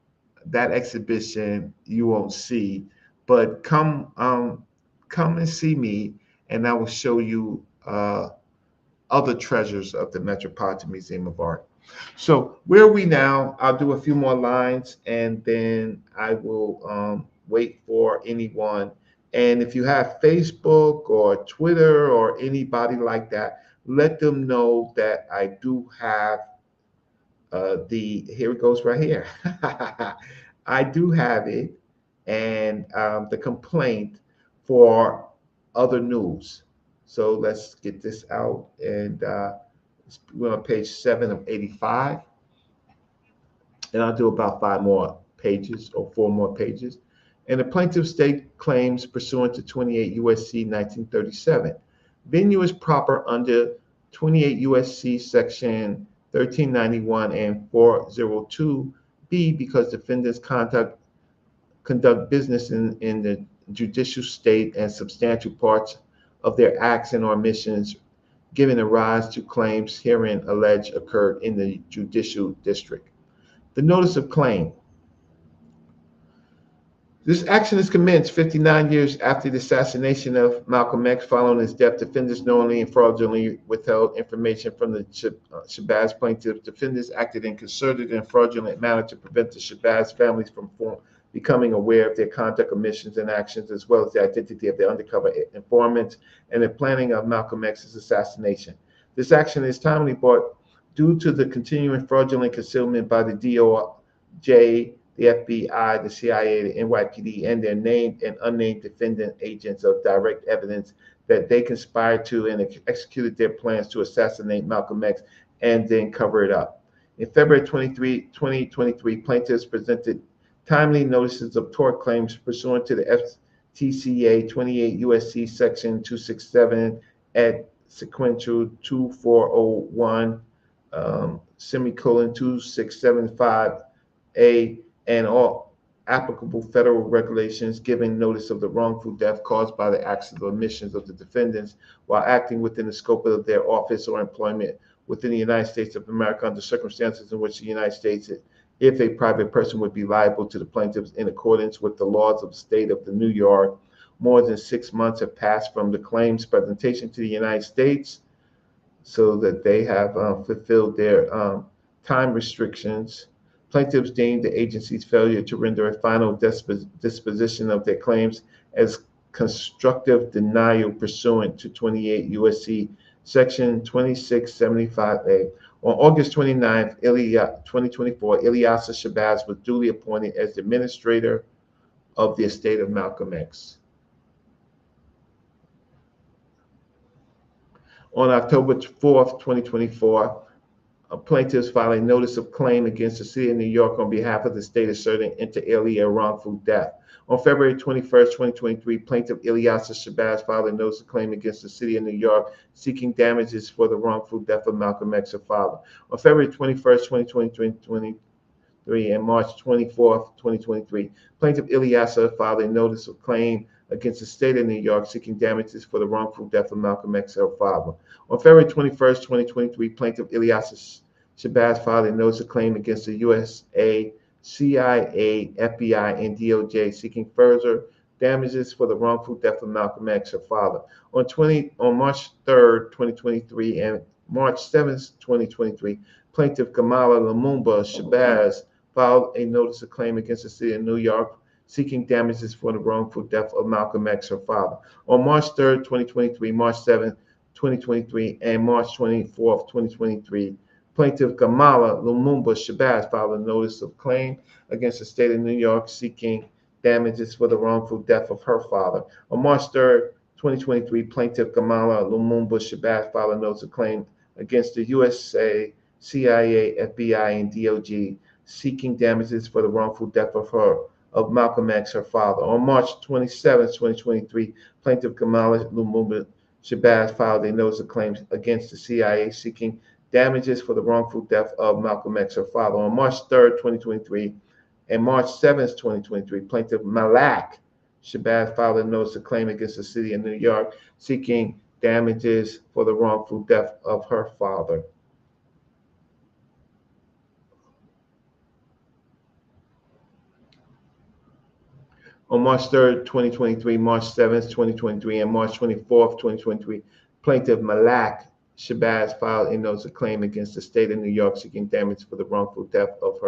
that exhibition you won't see. But come and see me, and I will show you other treasures of the Metropolitan Museum of Art. So where are we now? I'll do a few more lines, and then I will wait for anyone. And if you have Facebook or Twitter or anybody like that, let them know that I do have here it goes right here. I do have it, and the complaint for other news. So let's get this out, and we're on page 7 of 85, and I'll do about 5 more pages or 4 more pages. And the plaintiff state claims pursuant to 28 USC 1937. Venue is proper under 28 USC section 1391 and 402B because defendants conduct business in the judicial state and substantial parts of their acts and omissions giving a rise to claims herein alleged occurred in the judicial district. The notice of claim. This action is commenced 59 years after the assassination of Malcolm X. Following his death, defendants knowingly and fraudulently withheld information from the Shabazz plaintiffs. Defendants acted in concerted and fraudulent manner to prevent the Shabazz families from becoming aware of their conduct, omissions, and actions, as well as the identity of their undercover informants and the planning of Malcolm X's assassination. This action is timely brought due to the continuing fraudulent concealment by the DOJ, the FBI, the CIA, the NYPD, and their named and unnamed defendant agents of direct evidence that they conspired to and executed their plans to assassinate Malcolm X and then cover it up. In February 23, 2023, plaintiffs presented timely notices of tort claims pursuant to the FTCA 28 USC Section 267 at sequential 2401 semicolon 2675A and all applicable federal regulations giving notice of the wrongful death caused by the acts or omissions of the defendants while acting within the scope of their office or employment within the United States of America under circumstances in which the United States, if a private person, would be liable to the plaintiffs in accordance with the laws of the state of New York. More than 6 months have passed from the claims presentation to the United States, so that they have fulfilled their time restrictions. Plaintiffs deemed the agency's failure to render a final disposition of their claims as constructive denial pursuant to 28 U.S.C. Section 2675A. On August 29, 2024, Ilyasa Shabazz was duly appointed as the administrator of the estate of Malcolm X. On October 4th, 2024, plaintiffs filed a notice of claim against the city of New York on behalf of the state asserting inter alia wrongful death. On February 21st, 2023, plaintiff Ilyasa Shabazz filed a notice of claim against the city of New York seeking damages for the wrongful death of Malcolm X, her father. On February 21st, 2023, and March 24th, 2023, plaintiff Ilyasa filed a notice of claim against the state of New York seeking damages for the wrongful death of Malcolm X, her father. On February 21st, 2023, plaintiff Ilyasa Shabazz filed a notice of claim against the USA, CIA, FBI, and DOJ seeking further damages for the wrongful death of Malcolm X, her father. On March 3rd, 2023, and March 7th, 2023, plaintiff Kamala Lumumba Shabazz filed a notice of claim against the city of New York seeking damages for the wrongful death of Malcolm X, her father. On March 3rd, 2023, March 7th, 2023, and March 24th, 2023, plaintiff Kamala Lumumba Shabazz filed a notice of claim against the state of New York seeking damages for the wrongful death of her father. On March 3rd, 2023, plaintiff Kamala Lumumba Shabazz filed a notice of claim against the USA, CIA, FBI, and DOJ seeking damages for the wrongful death of Malcolm X, her father. On March 27, 2023, plaintiff Kamala Lumumba Shabazz filed a notice of claim against the CIA seeking damages for the wrongful death of Malcolm X, her father. On March 3rd, 2023, and March 7th, 2023, plaintiff Malak Shabazz filed a notice of claim against the city of New York seeking damages for the wrongful death of her father. On March 3rd, 2023, March 7th, 2023, and March 24th, 2023, plaintiff Malak Shabazz filed a notice of claim against the state of New York seeking damage for the wrongful death of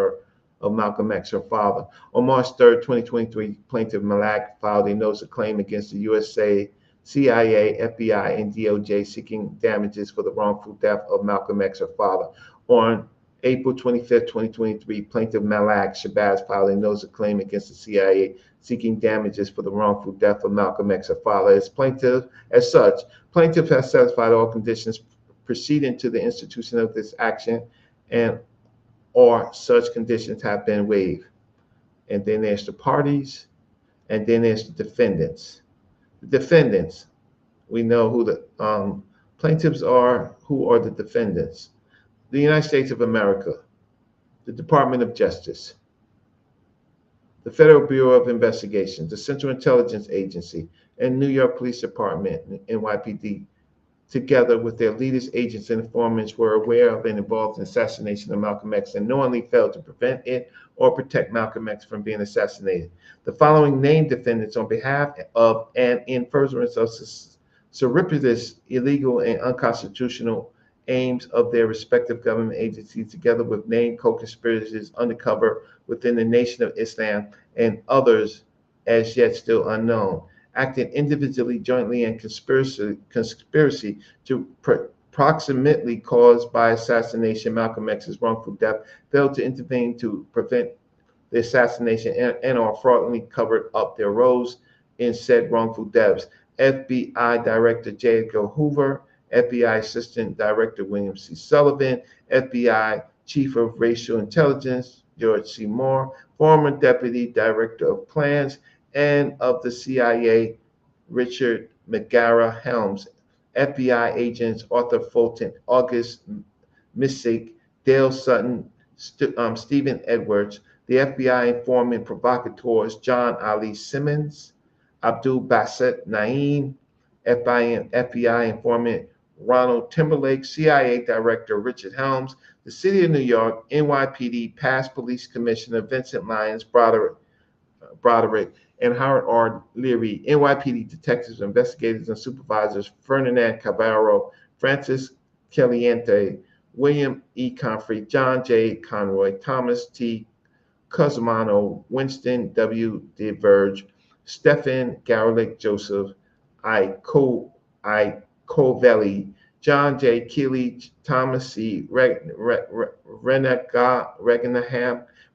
Malcolm X, her father. On March 3rd, 2023, plaintiff Malak filed a notice of claim against the USA, CIA, FBI, and DOJ seeking damages for the wrongful death of Malcolm X, her father. On April 25th, 2023, plaintiff Malak Shabazz filed a notice of claim against the CIA seeking damages for the wrongful death of Malcolm X, her father. As such, plaintiff has satisfied all conditions preceding to the institution of this action, and or such conditions have been waived. And then there's the parties, and then there's the defendants. The defendants, we know who the plaintiffs are. Who are the defendants? The United States of America, the Department of Justice, the Federal Bureau of Investigation, the Central Intelligence Agency, and New York Police Department, NYPD together with their leaders, agents, and informants, were aware of and involved in the assassination of Malcolm X and knowingly failed to prevent it or protect Malcolm X from being assassinated. The following named defendants, on behalf of and in furtherance of surreptitious, illegal, and unconstitutional aims of their respective government agencies, together with named co-conspirators undercover within the Nation of Islam and others as yet still unknown, acting individually, jointly, and conspiracy to proximately caused by assassination Malcolm X's wrongful death, failed to intervene to prevent the assassination and or fraudulently covered up their roles in said wrongful deaths. FBI Director J. Edgar Hoover, FBI Assistant Director William C. Sullivan, FBI Chief of Racial Intelligence George C. Moore, former Deputy Director of Plans and of the CIA Richard McGarrah Helms, FBI agents Arthur Fulton, August Missick, Dale Sutton, Stephen Edwards, the FBI informant provocateurs John Ali Simmons, Abdul Bassett Naim, FBI informant Ronald Timberlake, CIA Director Richard Helms, the City of New York, NYPD past Police Commissioner Vincent Lyons Broderick, and Howard R. Leary, NYPD detectives, investigators, and supervisors Ferdinand Cavallo, Francis Caliente, William E. Comfrey, John J. Conroy, Thomas T. Cosmano, Winston W. DeVerge, Stephen Garlick Joseph, I. Covelli, John J. Keeley, Thomas C. Regenham,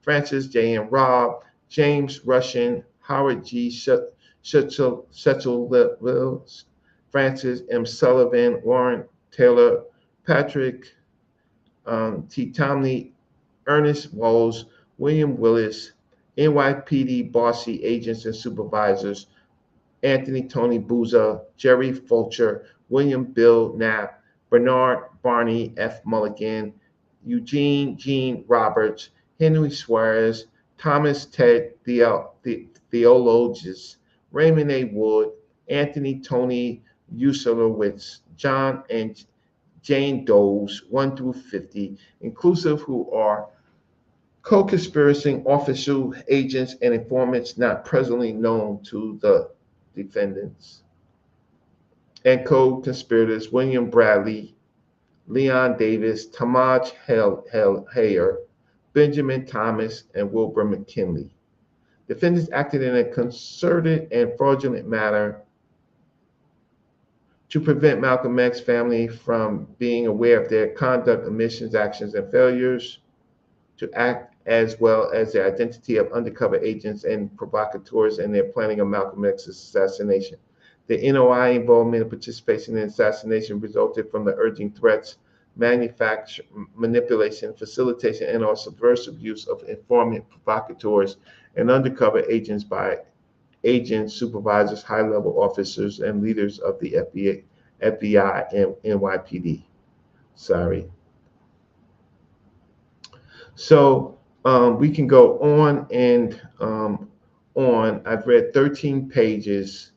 Francis J. M. Robb, James Russian, Howard G. Shetchel, Francis M. Sullivan, Warren Taylor, Patrick T. Tomney, Ernest Walls, William Willis, NYPD Bossy agents and supervisors, Anthony Tony Booza, Jerry Fulcher, William Bill Knapp, Bernard Barney F. Mulligan, Eugene Gene Roberts, Henry Suarez, Thomas Ted Theologus, Raymond A. Wood, Anthony Tony Usilowitz, John and Jane Doe's 1 through 50, inclusive, who are co-conspiring official agents and informants not presently known to the defendants, and co-conspirators William Bradley, Leon Davis, Tamaj Hayer, Benjamin Thomas, and Wilbur McKinley. Defendants acted in a concerted and fraudulent manner to prevent Malcolm X family from being aware of their conduct, omissions, actions, and failures to act, as well as the identity of undercover agents and provocateurs and their planning of Malcolm X's assassination. The NOI involvement and participation in assassination resulted from the urging threats, manufacture, manipulation, facilitation, and or subversive use of informant provocateurs and undercover agents by agents, supervisors, high-level officers, and leaders of the FBI and NYPD. Sorry. So we can go on and on. I've read 13 pages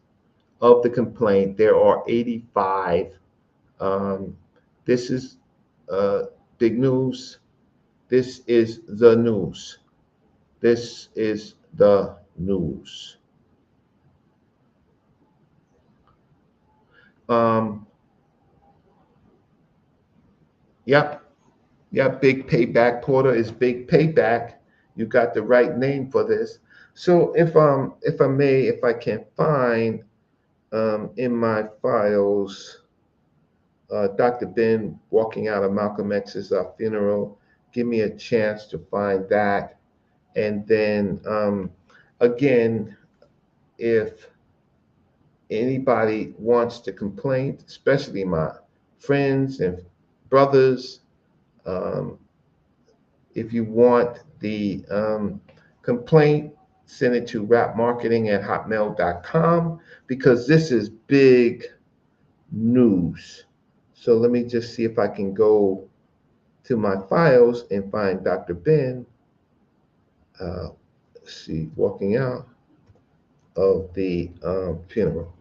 of the complaint. There are 85. This is big news. This is the news. This is the news. Yep. Yeah, big payback. Porter is big payback. You got the right name for this. So if I may, if I can find in my files, Dr. Ben walking out of Malcolm X's funeral, give me a chance to find that. And then again, if anybody wants to complain, especially my friends and brothers, if you want the complaint, send it to rapmarketing@hotmail.com, because this is big news. So let me just see if I can go to my files and find Dr. Ben. Let's see, walking out of the funeral.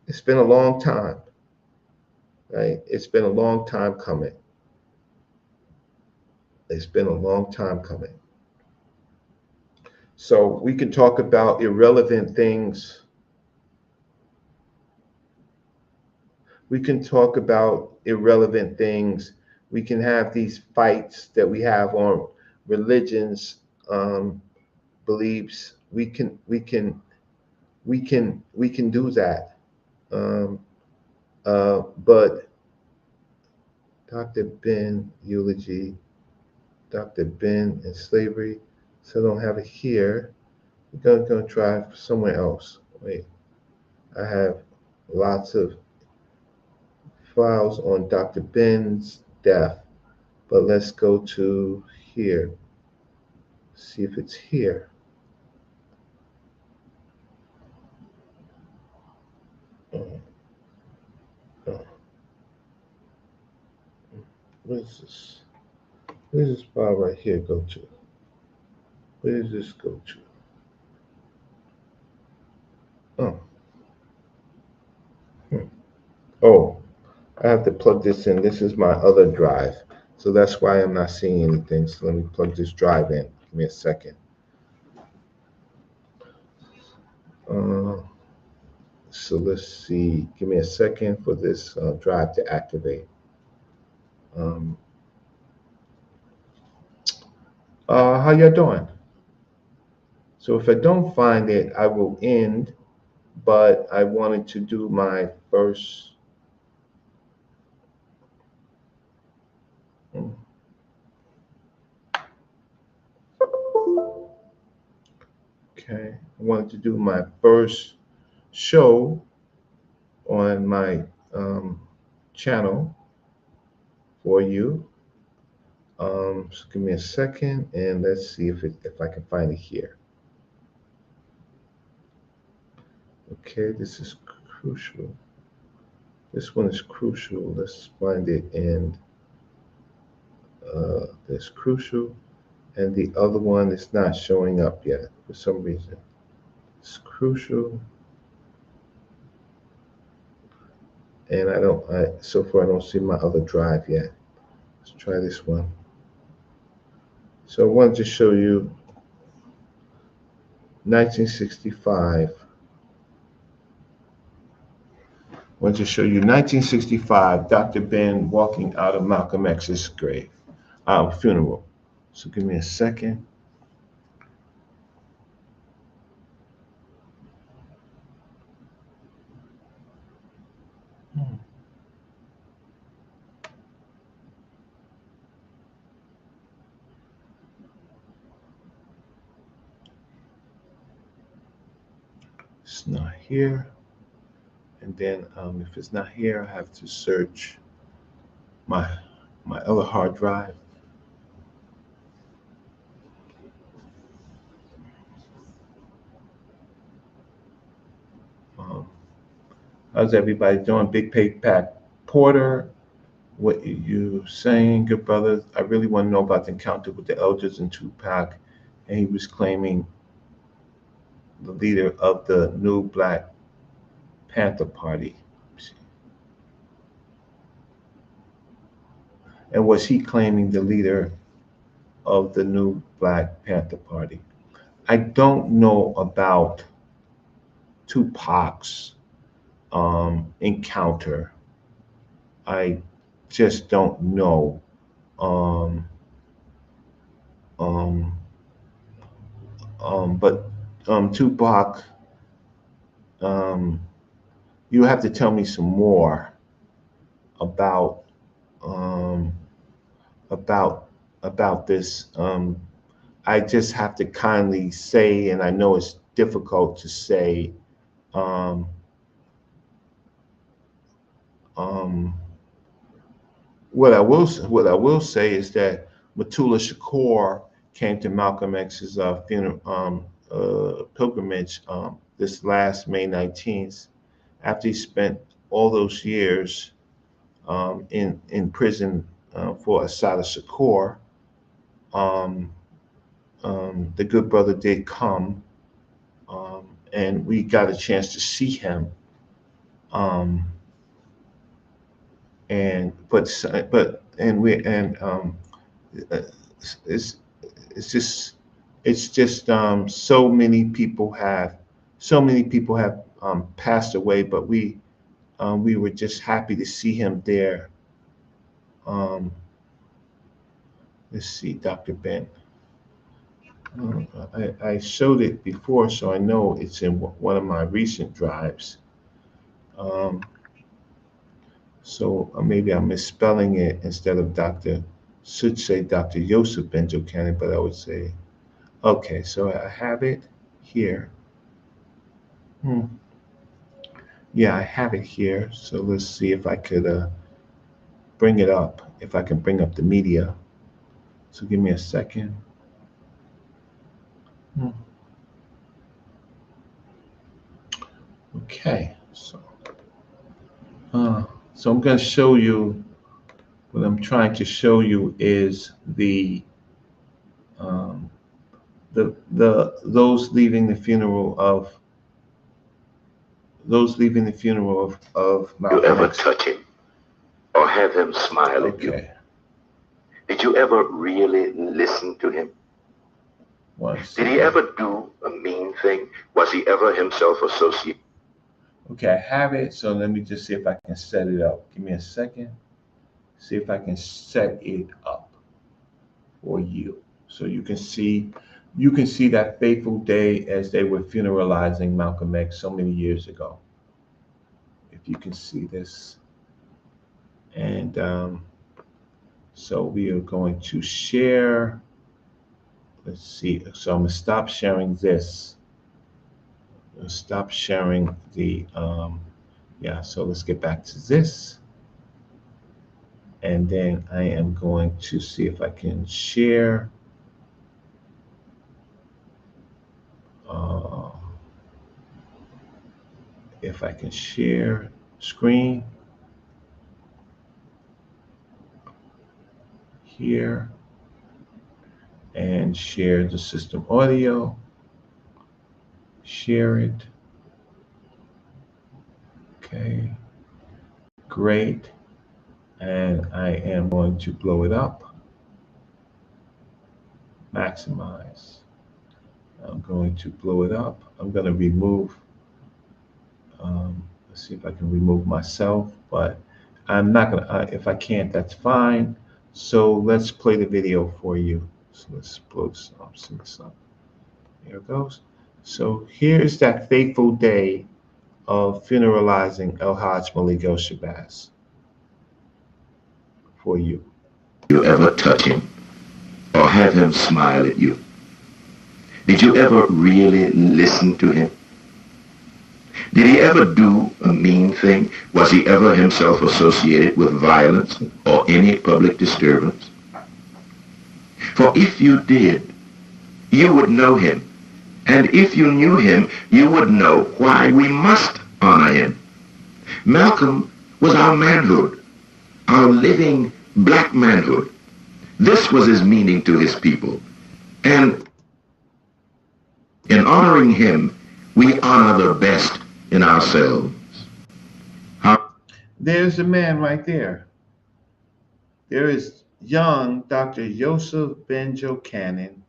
It's been a long time. right? It's been a long time coming. It's been a long time coming. So we can talk about irrelevant things. We can talk about irrelevant things. We can have these fights that we have on religions, beliefs. We can do that. Um, but Dr. Ben eulogy, Dr. Ben and slavery. So I don't have it here. We're gonna try somewhere else. Wait, I have lots of files on Dr. Ben's death, but let's go to here. See if it's here. Oh, oh, where's this? Where's this file right here go to? Where does this go to? Oh, hmm. Oh, I have to plug this in. This is my other drive. So that's why I'm not seeing anything. So let me plug this drive in. Give me a second. Uh, so let's see. Give me a second for this drive to activate. Um, how y'all doing? So if I don't find it, I will end. But I wanted to do my first. hmm, Okay, I wanted to do my first show on my channel for you. So give me a second and let's see if I can find it here. Okay, this is crucial. This one is crucial. Let's find it in this crucial, and the other one is not showing up yet for some reason. It's crucial, and so far I don't see my other drive yet. Let's try this one. So I wanted to show you 1965. I wanted to show you 1965, Dr. Ben walking out of Malcolm X's grave, funeral. So give me a second. It's not here. And then if it's not here, I have to search my my other hard drive. Um, how's everybody doing? Big Payback Porter, what are you saying, good brother? I really want to know about the encounter with the elders in Tupac, and he was claiming the leader of the new Black Panther Party. And was he claiming the leader of the new Black Panther Party? I don't know about Tupac's encounter. I just don't know. Um, um, but Tupac, um, you have to tell me some more about um, about about this. I just have to kindly say, and I know it's difficult to say. Um, um, what I will say is that Matula Shakur came to Malcolm X's funeral pilgrimage this last May 19th, after he spent all those years in prison for Assata Shakur. Um, the good brother did come, and we got a chance to see him. Um, and uh, it's it's just so many people have passed away, but we were just happy to see him there. Um, let's see, Dr. Ben. I showed it before, so I know it's in one of my recent drives. Um, so maybe I'm misspelling it instead of Dr. Should say Dr. Joseph Benjo Cannon, but I would say, okay, so I have it here. Hmm. Yeah, I have it here. So let's see if I could bring it up, if I can bring up the media. So give me a second. Hmm. Okay, uh, so I'm going to show you what I'm trying to show you is um, the those leaving the funeral of You Malcolm ever X. touch him or have him smile at you? Okay, Did you ever really listen to him? one Did he second. ever do a mean thing? Was he ever himself associated? Okay, I have it. So let me just see if I can set it up. Give me a second. See if I can set it up for you, so you can see that fateful day as they were funeralizing Malcolm X so many years ago. If you can see this, and so we are going to share. Let's see. So I'm gonna stop sharing this. Stop sharing the yeah. So let's get back to this, and then I am going to see if I can share. Uh, if I can share screen here and share the system audio. Share it. Okay, great. And I am going to blow it up. Maximize. I'm going to blow it up. I'm going to remove, let's see if I can remove myself, but I'm not going to, if I can't, that's fine. So let's play the video for you. So let's blow this up. Here it goes. So here's that fateful day of funeralizing El Hajj Malik El Shabazz for you. You ever touch him or have him smile at you? Did you ever really listen to him? Did he ever do a mean thing? Was he ever himself associated with violence or any public disturbance? For if you did, you would know him. And if you knew him, you would know why we must honor him. Malcolm was our manhood, our living black manhood. This was his meaning to his people. And in honoring him, we honor the best in ourselves. There's the man right there. There is young Dr. Joseph Benjo Cannon,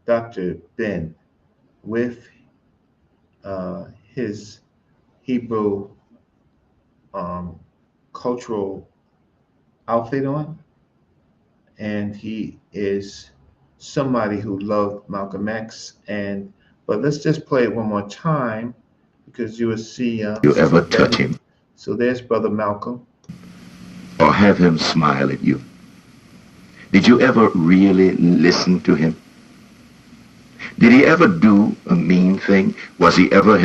Dr. Ben, with his Hebrew um, cultural outfit on, and he is somebody who loved Malcolm X. And but let's just play it one more time because you will see. You ever touch him So there's Brother Malcolm. or have him smile at you? Did you ever really listen to him? Did he ever do a mean thing? Was he ever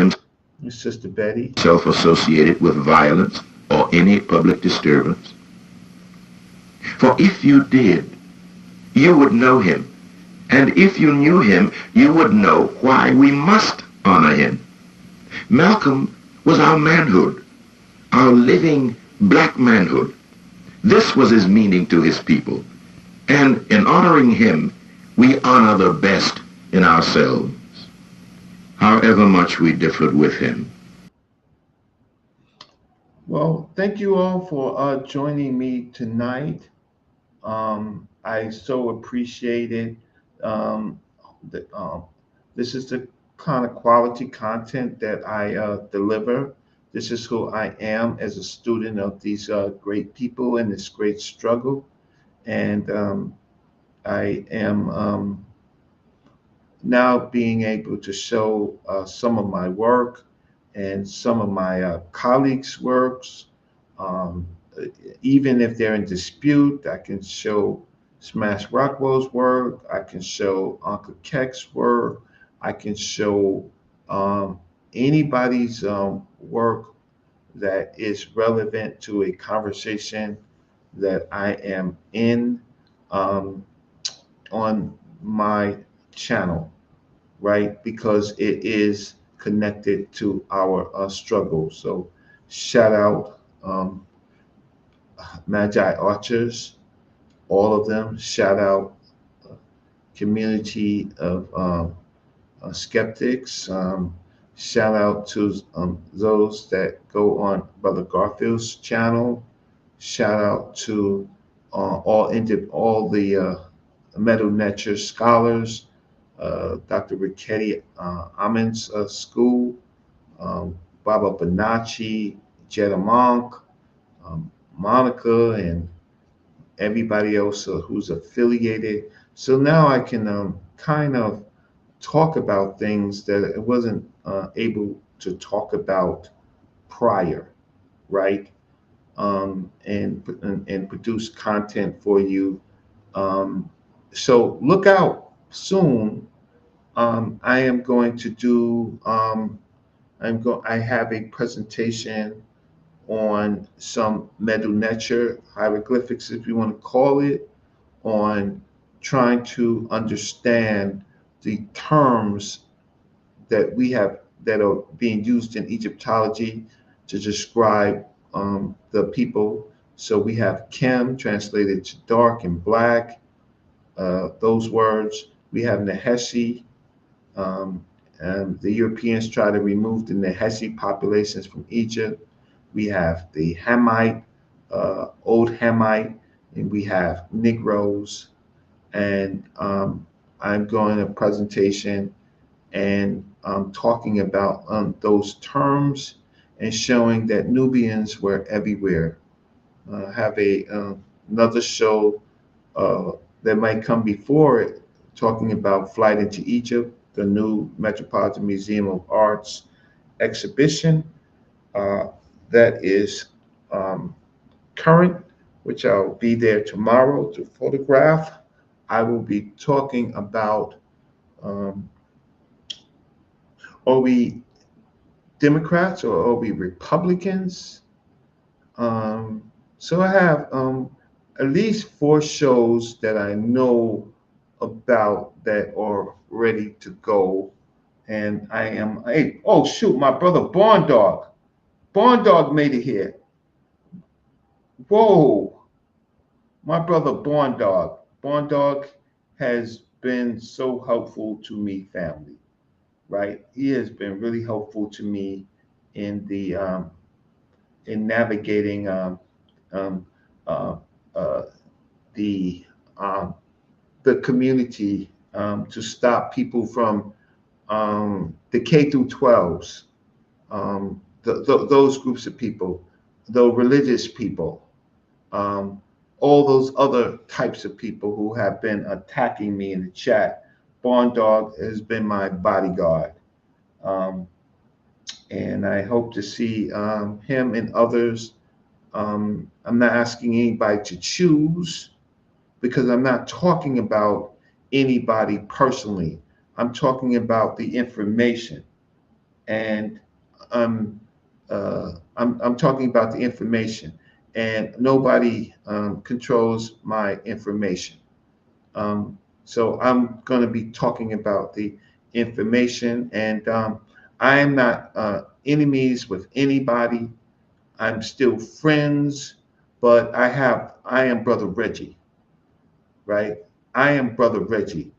Sister Betty. himself associated with violence or any public disturbance? For if you did, you would know him. And if you knew him, you would know why we must honor him. Malcolm was our manhood, our living black manhood. This was his meaning to his people. And in honoring him, we honor the best in ourselves, however much we differed with him. Well, thank you all for joining me tonight. I so appreciate it. Um, the, this is the kind of quality content that I deliver. This is who I am as a student of these great people and this great struggle. And I am now being able to show some of my work and some of my colleagues' works. Um, Even if they're in dispute, I can show Smash Rockwell's work, I can show Uncle Keck's work, I can show um, anybody's work that is relevant to a conversation that I am in um, on my channel, right? Because it is connected to our struggle. So, shout out Magi Archers, all of them. Shout out community of skeptics. Shout out to those that go on Brother Garfield's channel. Shout out to all the Metal Nature scholars, Dr. Ricchetti Amon's school, um, Baba Bonacci, Jetta Monk, um, Monica, and everybody else who's affiliated. So now I can kind of talk about things that I wasn't able to talk about prior, right? And produce content for you. So look out soon. I am going to do. I have a presentation on some Medu Neter hieroglyphics, if you want to call it, on trying to understand the terms that we have that are being used in Egyptology to describe the people. So we have Kem translated to dark and black, those words. We have Nehesi, um, and the Europeans try to remove the Nehesi populations from Egypt. We have the Hamite, Old Hamite, and we have Negroes. And I'm going a presentation and talking about those terms and showing that Nubians were everywhere. Have another show uh, that might come before it, talking about Flight into Egypt, the new Metropolitan Museum of Art's exhibition uh, that is um, current, which I'll be there tomorrow to photograph. I will be talking about um, are we Democrats or are we Republicans? Um, so I have at least four shows that I know about that are ready to go. And I am, hey, oh shoot, my brother Barn Dog. Barn Dog made it here. Whoa, my brother Barn Dog. Barn Dog has been so helpful to me, family, right? He has been really helpful to me in the in navigating um, uh, uh, the um, the community to stop people from the K through 12s, those groups of people, the religious people, um, all those other types of people who have been attacking me in the chat. Barn Dog has been my bodyguard. Um, and I hope to see him and others. I'm not asking anybody to choose because I'm not talking about anybody personally. I'm talking about the information, and I'm I'm talking about the information, and nobody controls my information. Um, so I'm going to be talking about the information, and I am not enemies with anybody. I'm still friends, but I am Brother Reggie, right? I am Brother Reggie.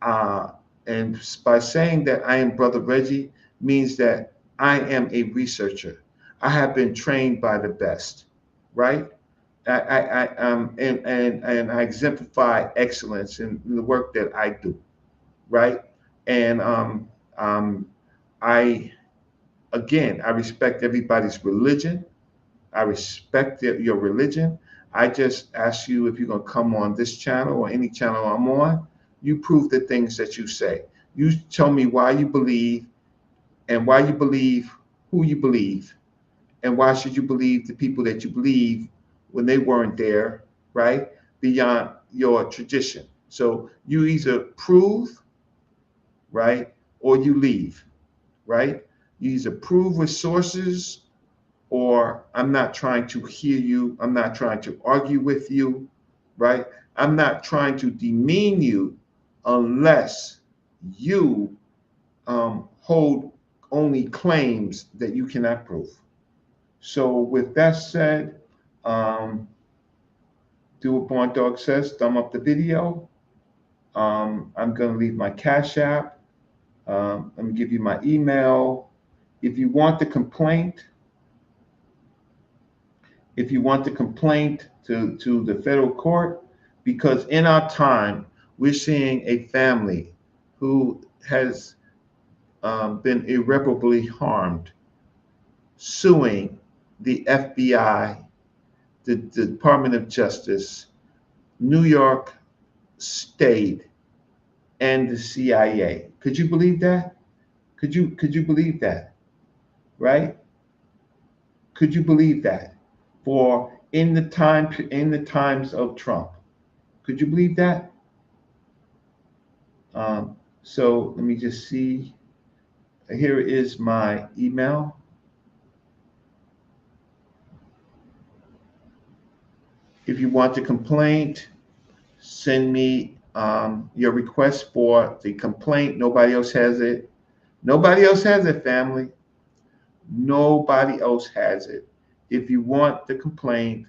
Uh, and by saying that I am Brother Reggie means that I am a researcher. I have been trained by the best, right? And I exemplify excellence in the work that I do, right? And um, I again, I respect everybody's religion. I respect your religion. I just ask you if you're gonna come on this channel or any channel I'm on, you prove the things that you say. You tell me why you believe and why you believe who you believe and why should you believe the people that you believe when they weren't there, right? Beyond your tradition. So you either prove, right, or you leave, right? You either prove with sources or I'm not trying to hear you. I'm not trying to argue with you, right? I'm not trying to demean you unless you hold only claims that you cannot prove. So, with that said, um, do what Born Dog says, thumb up the video. I'm going to leave my Cash App. Let me give you my email. If you want the complaint, if you want the complaint to the federal court, because in our time, we're seeing a family who has been irreparably harmed suing the FBI, the Department of Justice, New York State, and the CIA. Could you believe that? Could you believe that? Right? Could you believe that? For in the times of Trump. Could you believe that? So let me just see. Here is my email. If you want the complaint, send me your request for the complaint. Nobody else has it. Nobody else has it, family. Nobody else has it. If you want the complaint,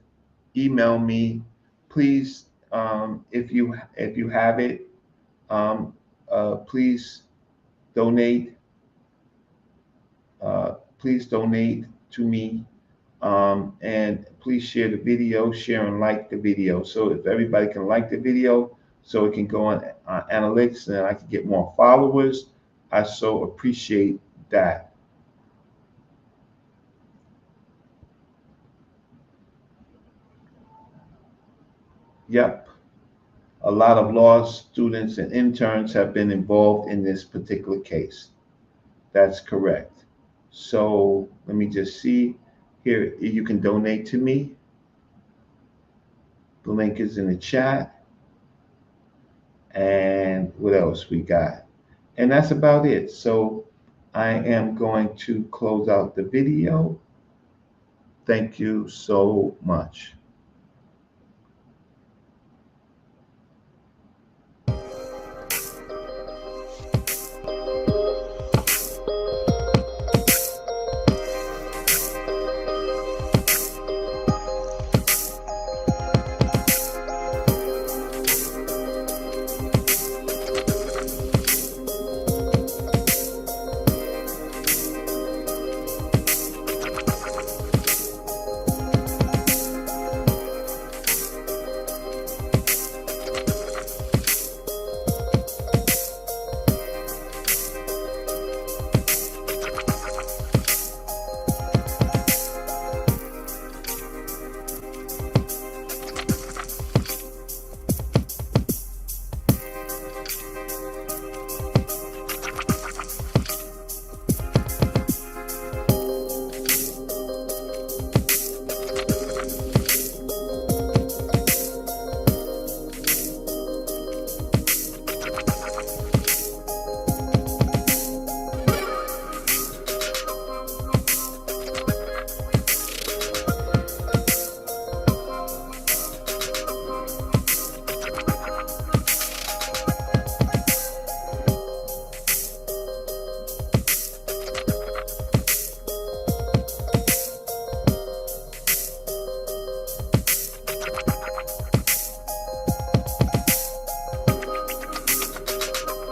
email me. Please, if you have it, um, please donate. Please donate to me. And please share the video, share and like the video. So if everybody can like the video, so it can go on analytics and I can get more followers, I so appreciate that. Yep, a lot of law students and interns have been involved in this particular case. That's correct. So let me just see here. You can donate to me. The link is in the chat. And what else we got? And that's about it. So I am going to close out the video. Thank you so much.